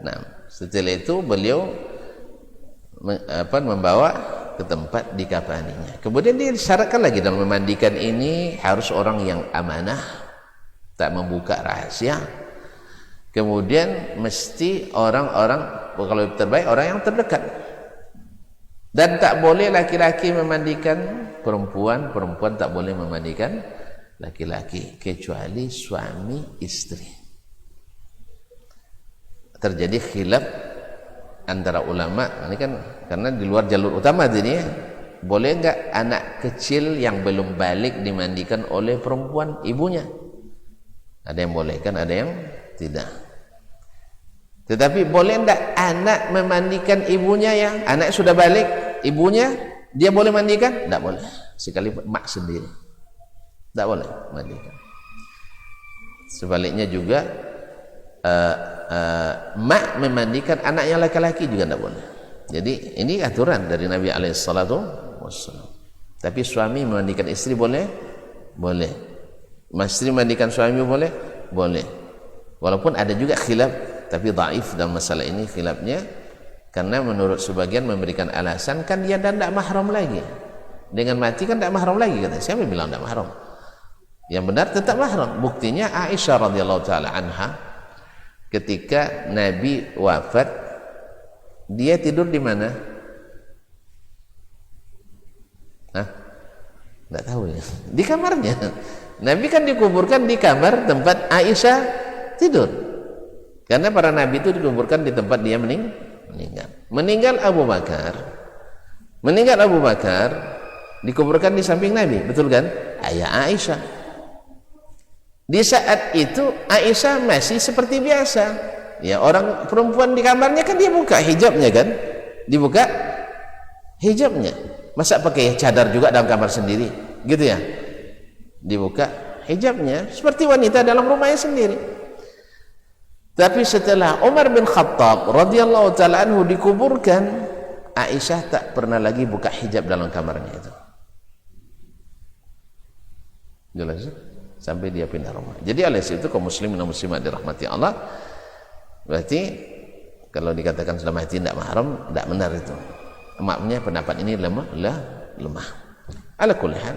Nah, setelah itu beliau membawa ke tempat dikafaninya. Kemudian disyaratkan lagi dalam memandikan ini harus orang yang amanah, tak membuka rahasia. Kemudian mesti orang-orang, kalau terbaik orang yang terdekat, dan tak boleh laki-laki memandikan perempuan, perempuan tak boleh memandikan laki-laki kecuali suami istri. Terjadi khilaf antara ulama ini kan, karena di luar jalur utama ini ya. Boleh enggak anak kecil yang belum balik dimandikan oleh perempuan ibunya? Ada yang boleh kan, ada yang tidak. Tetapi boleh enggak anak memandikan ibunya yang anak sudah balik, ibunya dia boleh mandikan? Enggak boleh. Sekali mak sendiri enggak boleh mandikan. Sebaliknya juga mak memandikan anaknya laki-laki juga enggak boleh. Jadi ini aturan dari Nabi alaihissalatu wassalam. Tapi suami memandikan istri boleh? Boleh. Istri memandikan suami boleh? Boleh. Walaupun ada juga khilaf, tapi dhaif dalam masalah ini khilafnya, karena menurut sebagian memberikan alasan kan dia dan tidak mahram lagi, dengan mati kan tidak mahram lagi, kata. Siapa yang bilang tidak mahram? Yang benar tetap mahram. Buktinya Aisyah radhiyallahu taala anha, ketika Nabi wafat, dia tidur di mana? Hah? Tidak tahu ya. Di kamarnya. Nabi kan dikuburkan di kamar tempat Aisyah tidur. Karena para nabi itu dikuburkan di tempat dia meninggal. Meninggal Abu Bakar. Meninggal Abu Bakar dikuburkan di samping Nabi, betul kan? Ayah Aisyah. Di saat itu Aisyah masih seperti biasa. Ya, orang perempuan di kamarnya kan dia buka hijabnya kan? Dibuka hijabnya. Masa pakai cadar juga dalam kamar sendiri? Gitu ya? Dibuka hijabnya seperti wanita dalam rumahnya sendiri. Tapi setelah Umar bin Khattab radhiyallahu taala anhu dikuburkan, Aisyah tak pernah lagi buka hijab dalam kamarnya itu. Jelas? Sampai dia pindah rumah. Jadi oleh itu kaum muslimin dan muslimat dirahmati Allah, berarti kalau dikatakan sudah mati tidak mahram, tidak benar itu. Maknanya pendapat ini lemah. Ala kulli hal,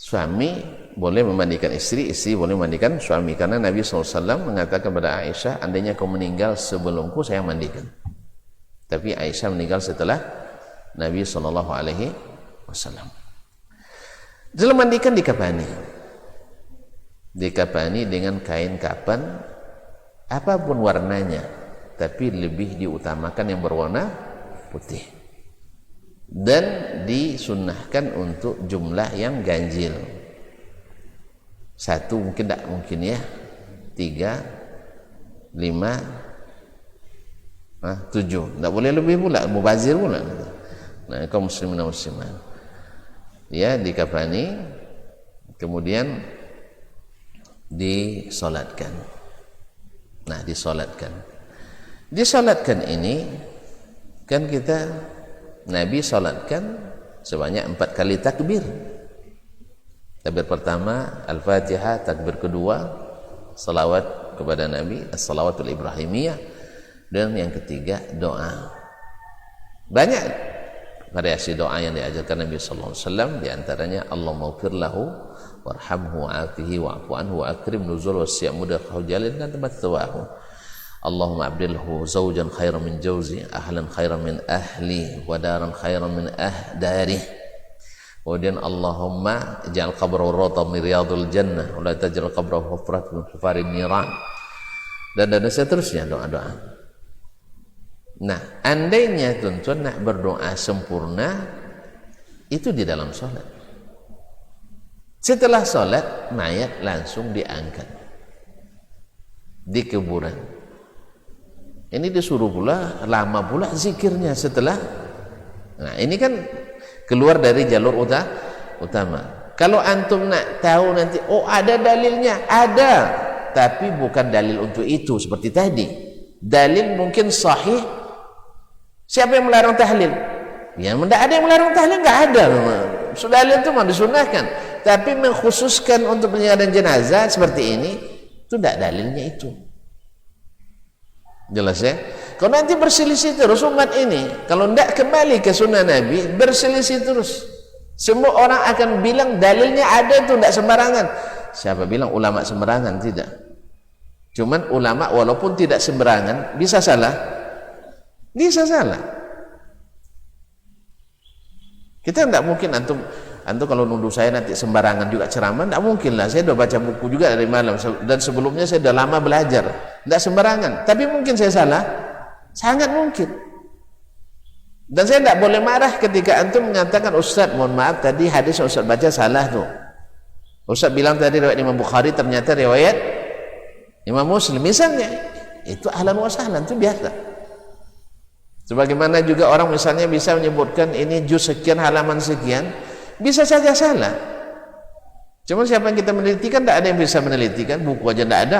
Suami boleh memandikan istri, istri boleh memandikan suami, karena Nabi SAW mengatakan kepada Aisyah, andainya kau meninggal sebelumku saya mandikan. Tapi Aisyah meninggal setelah Nabi SAW. Dalam mandikan dikafani dengan kain kapan apapun warnanya, tapi lebih diutamakan yang berwarna putih, dan disunnahkan untuk jumlah yang ganjil. 1 mungkin tak mungkin ya, 3, 5, 7, tak boleh lebih pula, mubazir pula. Nah, kaum muslimin dan muslimat ya, dikafani kemudian disolatkan. Nah, disolatkan ini kan kita, Nabi solatkan sebanyak 4 kali takbir. Takbir pertama Al-Fatihah, takbir kedua salawat kepada Nabi, as-salawatul ibrahimiyah, dan yang ketiga doa. Banyak variasi doa yang diajarkan Nabi sallallahu alaihi wasallam, di antaranya Allahumma ighfir lahu warhamhu wa'afihi wa'fu anhu wa akrim nuzul wasi'a mudakhahu jalil dan tempat tawahu. Allahumma abdilhu zawjan khairan min jawzi, ahlan khairan min ahli, wa daran khairan min dari. Kemudian Allahumma ij'al qabrahu rawdatan min riyadil jannah wa la taj'al qabrahu hufratan min hufarin niran. Dan seterusnya doa-doa. Nah, andainya tuan-tuan nak berdoa sempurna itu di dalam sholat. Setelah sholat, mayat langsung diangkat di kuburan. Ini disuruh pula, lama pula zikirnya setelah. Nah, ini kan keluar dari jalur utama. Kalau antum nak tahu nanti, oh ada dalilnya, ada, tapi bukan dalil untuk itu seperti tadi. Dalil mungkin sahih. Siapa yang melarang tahlil? Ya, tidak ada yang melarang tahlil, nggak ada. Dalil itu mau disunahkan, tapi mengkhususkan untuk penyembelihan jenazah seperti ini, itu tidak dalilnya itu. Jelas ya? Kalau nanti berselisih terus umat ini, kalau tidak kembali ke sunnah Nabi, berselisih terus. Semua orang akan bilang dalilnya ada itu, tidak sembarangan. Siapa bilang ulama sembarangan? Tidak. Cuman ulama walaupun tidak sembarangan bisa salah. Bisa salah. Kita tidak mungkin antum kalau nuduh saya nanti sembarangan juga ceramah, tidak mungkin lah. Saya sudah baca buku juga dari malam, dan sebelumnya saya sudah lama belajar. Tidak sembarangan, tapi mungkin saya salah, sangat mungkin. Dan saya tidak boleh marah ketika antum mengatakan, Ustaz mohon maaf tadi hadis yang Ustaz baca salah tuh. Ustaz bilang tadi riwayat Imam Bukhari, ternyata riwayat Imam Muslim misalnya. Itu ahlan wa sahlan, itu biasa. Sebagaimana juga orang misalnya bisa menyebutkan ini juz sekian, halaman sekian, bisa saja salah. Cuma siapa yang kita meneliti, kan tidak ada yang bisa meneliti kan, buku aja tidak ada.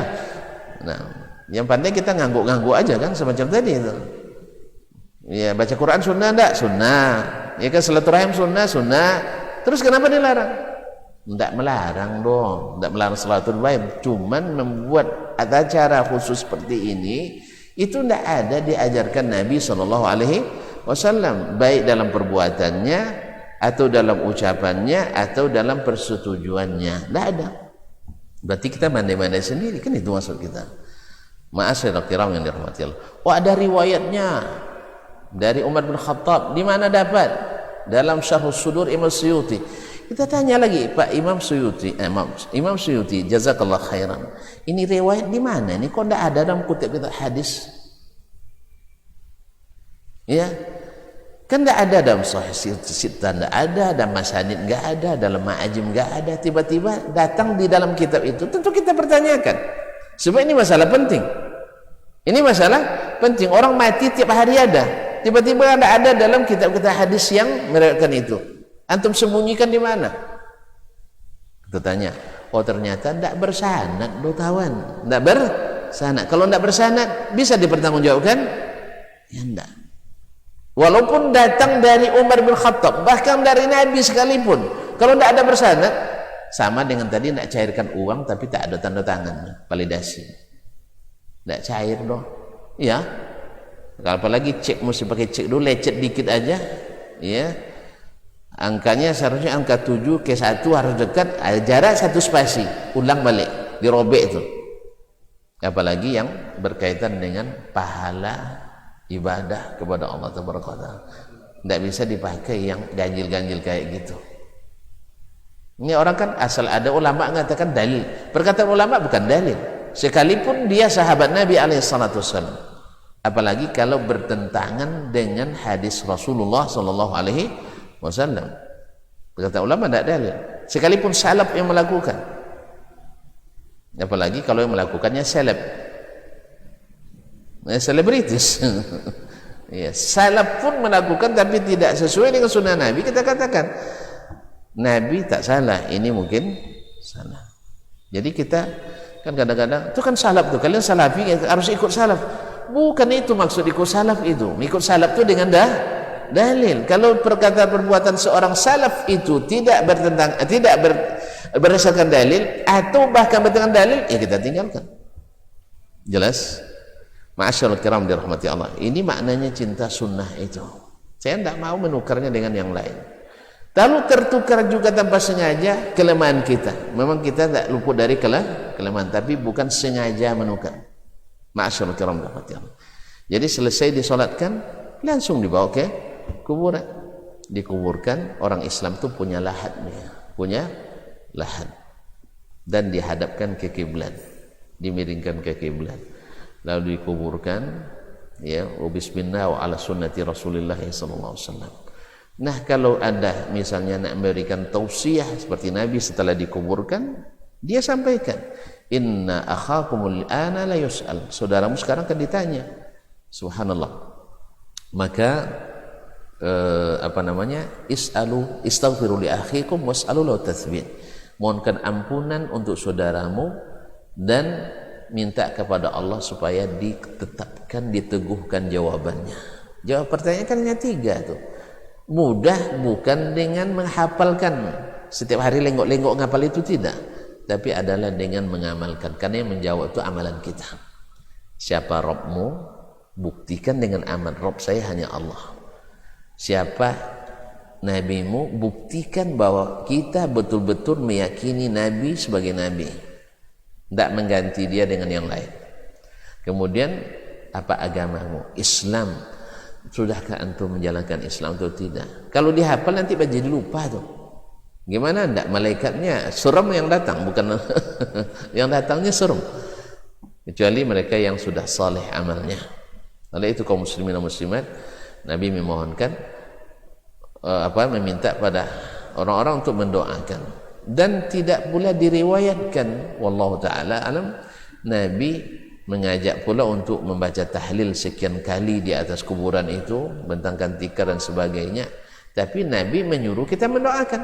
Nah, yang pandai kita ngangguk-ngangguk aja kan, semacam tadi itu. Ya, baca Quran sunnah enggak? Sunnah. Ya kan, silaturahim sunnah. Terus kenapa dilarang? Tidak melarang dong, tidak melarang silaturahim. Cuman membuat acara khusus seperti ini itu tidak ada diajarkan Nabi SAW, baik dalam perbuatannya atau dalam ucapannya atau dalam persetujuannya. Tidak ada. Berarti kita mandai-mandai sendiri, kan itu maksud kita. Ma'asyiral kiram yang dirahmati Allah. Oh, ada riwayatnya dari Umar bin Khattab. Di mana dapat? Dalam Syarhus Sudur Imam Suyuti. Kita tanya lagi, Pak Imam Suyuti, Imam Suyuti, jazakallah khairan. Ini riwayat di mana? Ini kok tidak ada dalam kutip kita hadis? Ya, kan tidak ada dalam Sahih Sittah, tidak ada dalam Masanid, nggak ada dalam Ma'ajim, nggak ada. Tiba-tiba datang di dalam kitab itu, tentu kita pertanyakan. Sebab ini masalah penting. Ini masalah penting. Orang mati tiap hari ada. Tiba-tiba ada dalam kitab kita hadis yang meriwayatkan itu. Antum sembunyikan di mana? Kita tanya. Oh, ternyata tidak bersanad, do kawan. Tidak bersanad. Kalau tidak bersanad, bisa dipertanggungjawabkan? Ya tidak. Walaupun datang dari Umar bin Khattab, bahkan dari Nabi sekalipun, kalau tidak ada bersanad, sama dengan tadi tidak cairkan uang, tapi tak ada tanda tangan, validasi. Tidak cair dong. Ya. Apalagi cek, mesti pakai cek dulu, lecet dikit aja. Ya. Angkanya seharusnya angka 7 ke 1 harus dekat, jarak 1 spasi, ulang balik, dirobek itu. Apalagi yang berkaitan dengan pahala ibadah kepada Allah Taala. Tidak bisa dipakai yang ganjil-ganjil kayak gitu. Ini orang kan asal ada ulama mengatakan dalil. Perkataan ulama bukan dalil. Sekalipun dia sahabat Nabi alaihissalam. Apalagi kalau bertentangan dengan hadis Rasulullah sallallahu alaihi wasallam. Perkataan ulama tidak dalil. Sekalipun salaf yang melakukan. Apalagi kalau yang melakukannya salaf. Selebritis. Ya, salaf pun melakukan tapi tidak sesuai dengan sunnah Nabi, kita katakan Nabi tak salah, ini mungkin salah. Jadi kita kan kadang-kadang itu kan salaf tuh, kalian salafi harus ikut salaf. Bukan itu maksud ikut salaf itu. Ikut salaf itu dengan dalil. Kalau perkataan perbuatan seorang salaf itu tidak berdasarkan dalil atau bahkan bertentangan dalil, ya kita tinggalkan. Jelas? Ma'asyarul kiram dirahmati Allah. Ini maknanya cinta sunnah itu. Saya tidak mau menukarnya dengan yang lain. Lalu tertukar juga tanpa sengaja kelemahan kita. Memang kita tidak luput dari kelemahan, tapi bukan sengaja menukar. Ma'asyarul kiram dirahmati Allah. Jadi selesai disolatkan, langsung dibawa ke kuburan. Dikuburkan, orang Islam itu punya lahatnya, punya lahat. Dan dihadapkan ke kiblat, dimiringkan ke kiblat. Lalu dikuburkan, ya, bismillah wa ala sunnati Rasulullah sallallahu alaihi wasallam. Nah, kalau ada misalnya nak memberikan tausiah seperti Nabi setelah dikuburkan, dia sampaikan, inna akhakumul ana la yus'al. Saudaramu sekarang akan ditanya. Subhanallah. Maka istaghfiru li akhikum was'alu lahu tatsbit. Mohonkan ampunan untuk saudaramu dan minta kepada Allah supaya ditetapkan, diteguhkan jawabannya. Jawab pertanyaan kan hanya 3 tuh. Mudah bukan dengan menghafalkan setiap hari lenggok-lenggok ngapal itu, tidak, tapi adalah dengan mengamalkan, karena yang menjawab itu amalan kita. Siapa Rabbmu? Buktikan dengan amal. Rabb saya hanya Allah. Siapa nabimu? Buktikan bahwa kita betul-betul meyakini Nabi sebagai Nabi, tidak mengganti dia dengan yang lain. Kemudian apa agamamu? Islam. Sudahkah antum menjalankan Islam atau tidak? Kalau dihafal nanti jadi lupa tuh. Gimana enggak? Malaikatnya serem yang datang, bukan yang datangnya serem. Kecuali mereka yang sudah saleh amalnya. Oleh itu kaum muslimin dan muslimat, Nabi memohonkan meminta pada orang-orang untuk mendoakan. Dan tidak pula diriwayatkan, wallahu taala alam, Nabi mengajak pula untuk membaca tahlil sekian kali di atas kuburan itu, bentangkan tikar dan sebagainya. Tapi Nabi menyuruh kita mendoakan.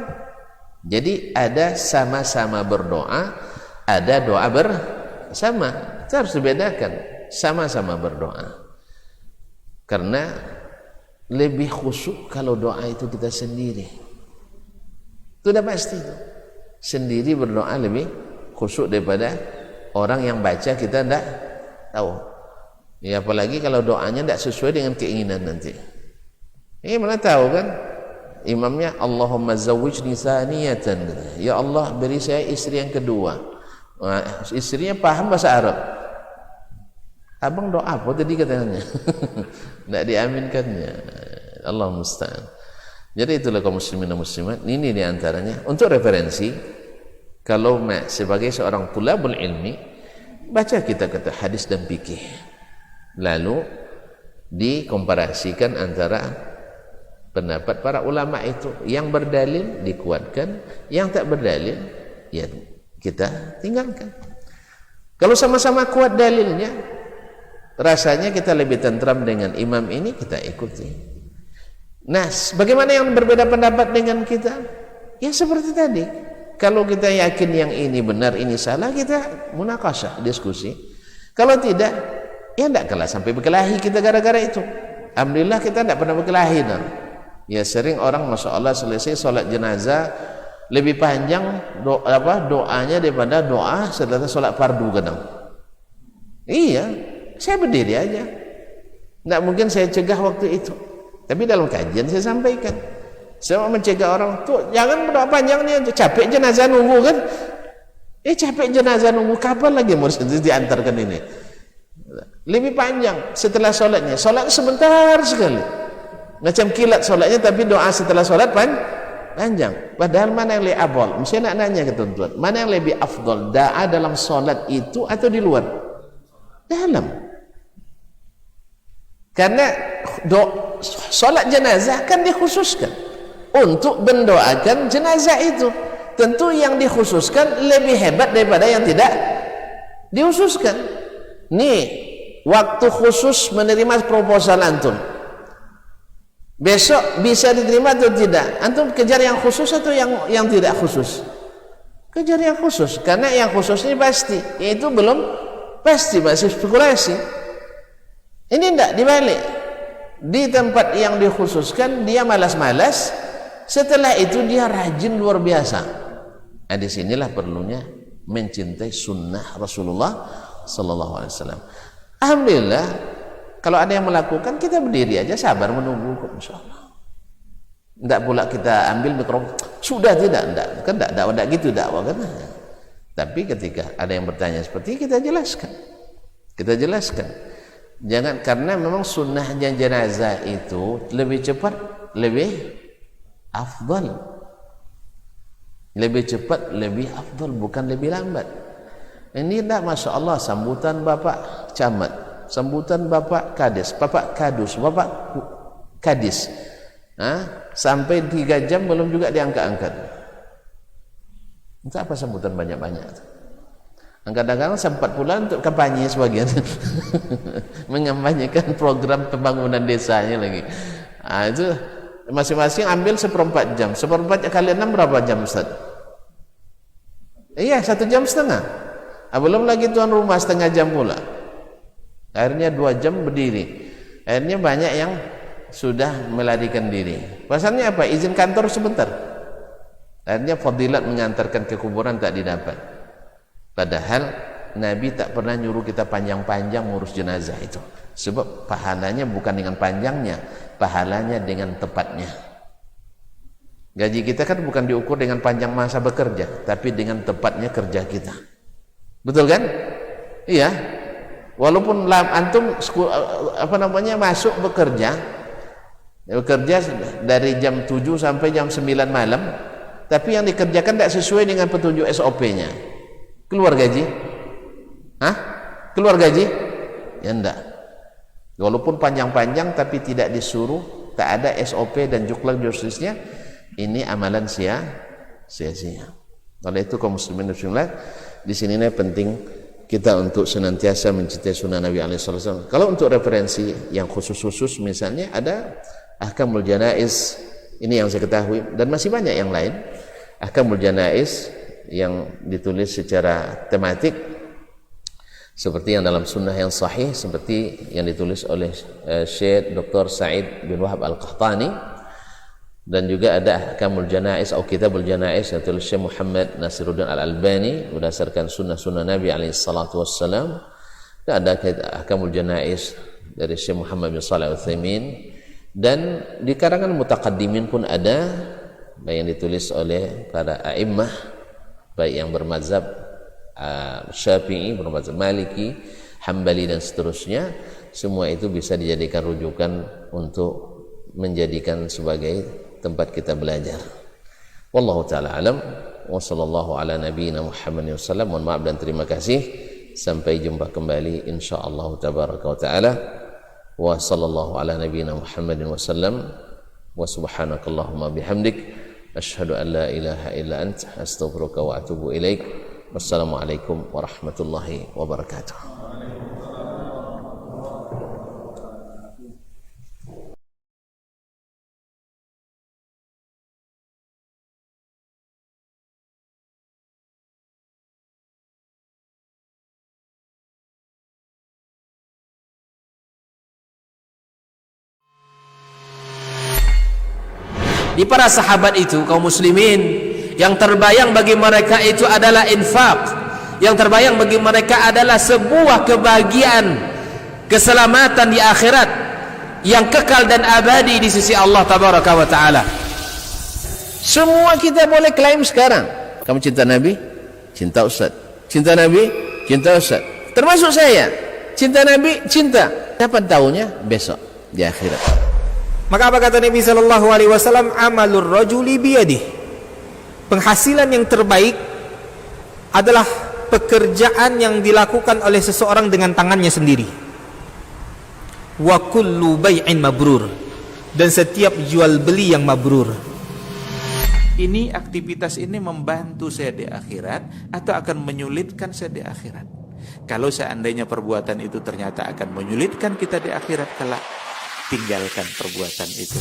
Jadi ada sama-sama berdoa, ada doa bersama. Kita harus dibedakan, sama-sama berdoa. Karena lebih khusyuk kalau doa itu kita sendiri. Itu sudah pasti itu. Sendiri berdoa lebih khusyuk daripada orang yang baca kita tidak tahu. Ya, apalagi kalau doanya tidak sesuai dengan keinginan nanti. Mana tahu kan? Imamnya Allahumma zawwijni tsaniyatan. Ya Allah, beri saya istri yang kedua. Nah, istrinya paham bahasa Arab. Abang doa apa tadi katanya? Tidak diaminkannya. Allah musta'an. Jadi itulah kaum muslimin dan muslimat. Ini diantaranya untuk referensi. Kalau sebagai seorang tulabul ilmi, baca kita kata hadis dan fikih, lalu dikomparasikan antara pendapat para ulama itu. Yang berdalil dikuatkan, yang tak berdalil ya kita tinggalkan. Kalau sama-sama kuat dalilnya, rasanya kita lebih tentram dengan imam ini, kita ikuti. Nah, bagaimana yang berbeda pendapat dengan kita? Ya seperti tadi. Kalau kita yakin yang ini benar, ini salah, kita munakasyah, diskusi. Kalau tidak, ya tidak kalah sampai berkelahi kita gara-gara itu. Alhamdulillah kita tidak pernah berkelahi. Ya sering orang, masya Allah, selesai sholat jenazah lebih panjang doanya daripada doa setelah sholat fardu kadang. Iya, saya berdiri aja. Tidak mungkin saya cegah waktu itu. Tapi dalam kajian saya sampaikan, Saya mau mencegah orang tuh jangan berdoa panjang nih, capek jenazah nunggu kan. Capek jenazah nunggu, kapan lagi mau diantarkan ini? Lebih panjang setelah sholatnya. Sholat sebentar sekali, macam kilat sholatnya, tapi doa setelah sholat panjang. Padahal mana yang lebih afdal? Mesti nak nanya ke tuan-tuan, mana yang lebih afdal, doa dalam sholat itu atau di luar? Dalam. Karena sholat jenazah kan dikhususkan untuk mendoakan jenazah itu. Tentu yang dikhususkan lebih hebat daripada yang tidak dikhususkan. Nih, waktu khusus menerima proposal antum, besok bisa diterima atau tidak? Antum kejar yang khusus atau yang tidak khusus? Kejar yang khusus, karena yang khusus ini pasti, itu belum pasti, masih spekulasi. Ini tidak dibalik. Di tempat yang dikhususkan dia malas-malas, setelah itu dia rajin luar biasa. Nah, disinilah perlunya mencintai sunnah Rasulullah Sallallahu Alaihi Wasallam. Alhamdulillah, kalau ada yang melakukan, kita berdiri aja sabar menunggu kok, insyaallah. Tidak pula kita ambil mikrofon, sudah tidak, kan tidak gitu dakwah kan. Tapi ketika ada yang bertanya seperti ini, kita jelaskan. Jangan, karena memang sunnahnya jenazah itu lebih cepat, lebih afdal. Lebih cepat, lebih afdal, bukan lebih lambat. Ini tidak, masya Allah, sambutan bapak camat, sambutan bapak kades, bapak kadus, bapak kadis, sampai 3 jam belum juga diangkat-angkat. Untuk apa sambutan banyak-banyak? Kadang-kadang sempat pula untuk kampanye sebagian mengampanyekan program pembangunan desanya lagi. Itu masing-masing ambil 1/4 jam. 1/4 kali 6 berapa jam, Ustaz? Iya, 1,5 jam. Belum lagi tuan rumah setengah jam pula. Akhirnya 2 jam berdiri. Akhirnya banyak yang sudah melarikan diri. Pasalnya apa? Izin kantor sebentar. Akhirnya fadilat mengantarkan ke kuburan tak didapat. Padahal Nabi tak pernah nyuruh kita panjang-panjang ngurus jenazah itu. Sebab pahalanya bukan dengan panjangnya, pahalanya dengan tepatnya. Gaji kita kan bukan diukur dengan panjang masa bekerja, tapi dengan tepatnya kerja kita. Betul kan? Iya. Walaupun antum masuk bekerja dari jam 7 sampai jam 9 malam, tapi yang dikerjakan tidak sesuai dengan petunjuk SOP-nya. Keluar gaji? Keluar gaji? Ya enggak. Walaupun panjang-panjang tapi tidak disuruh, tak ada SOP dan juklag justisnya, ini amalan sia-sia. Oleh itu kaum muslimin muslimat, di sini penting kita untuk senantiasa mencintai sunnah Nabi SAW. Kalau untuk referensi yang khusus-khusus, misalnya ada Ahkamul Janaiz, ini yang saya ketahui, dan masih banyak yang lain. Ahkamul Janaiz yang ditulis secara tematik, seperti yang dalam sunnah yang sahih, seperti yang ditulis oleh Syekh Dr. Sa'id bin Wahab Al-Qahtani. Dan juga ada Ahkamul Janaiz atau Kitabul Janaiz yang ditulis Syekh Muhammad Nasiruddin Al-Albani berdasarkan sunnah-sunnah Nabi SAW. Dan ada Ahkamul Janaiz dari Syekh Muhammad bin Shalih Al-Utsaimin, dan di karangan mutaqaddimin pun ada yang ditulis oleh para a'immah, baik yang bermazhab Syafi'i, bermazhab Maliki, Hambali dan seterusnya. Semua itu bisa dijadikan rujukan untuk menjadikan sebagai tempat kita belajar. Wallahu taala alam, wa sallallahu ala nabiyyina Muhammadin wasallam. Mohon maaf dan terima kasih. Sampai jumpa kembali insyaallah tabaraka wa taala. Wa sallallahu ala nabiyyina Muhammadin wasallam. Wa subhanakallahumma bihamdik asyhadu an la ilaha illa anta astaghfiruka wa atubu ilaik. Wassalamualaikum warahmatullahi wabarakatuh. Di para sahabat itu, kaum muslimin, yang terbayang bagi mereka itu adalah infak, yang terbayang bagi mereka adalah sebuah kebahagiaan, keselamatan di akhirat yang kekal dan abadi di sisi Allah tabaraka wa taala. Semua kita boleh klaim sekarang. Kamu cinta Nabi? Cinta Ustaz. Cinta Nabi? Cinta Ustaz. Termasuk saya. Cinta Nabi? Cinta. Kapan tahunya? Besok di akhirat. Maka apa kata Nabi sallallahu alaihi wasallam? Amalur rajuli biyadih. Penghasilan yang terbaik adalah pekerjaan yang dilakukan oleh seseorang dengan tangannya sendiri. Wa kullu bai'in mabrur. Dan setiap jual beli yang mabrur. Ini aktivitas ini membantu saya di akhirat atau akan menyulitkan saya di akhirat? Kalau seandainya perbuatan itu ternyata akan menyulitkan kita di akhirat kelak, tinggalkan perbuatan itu.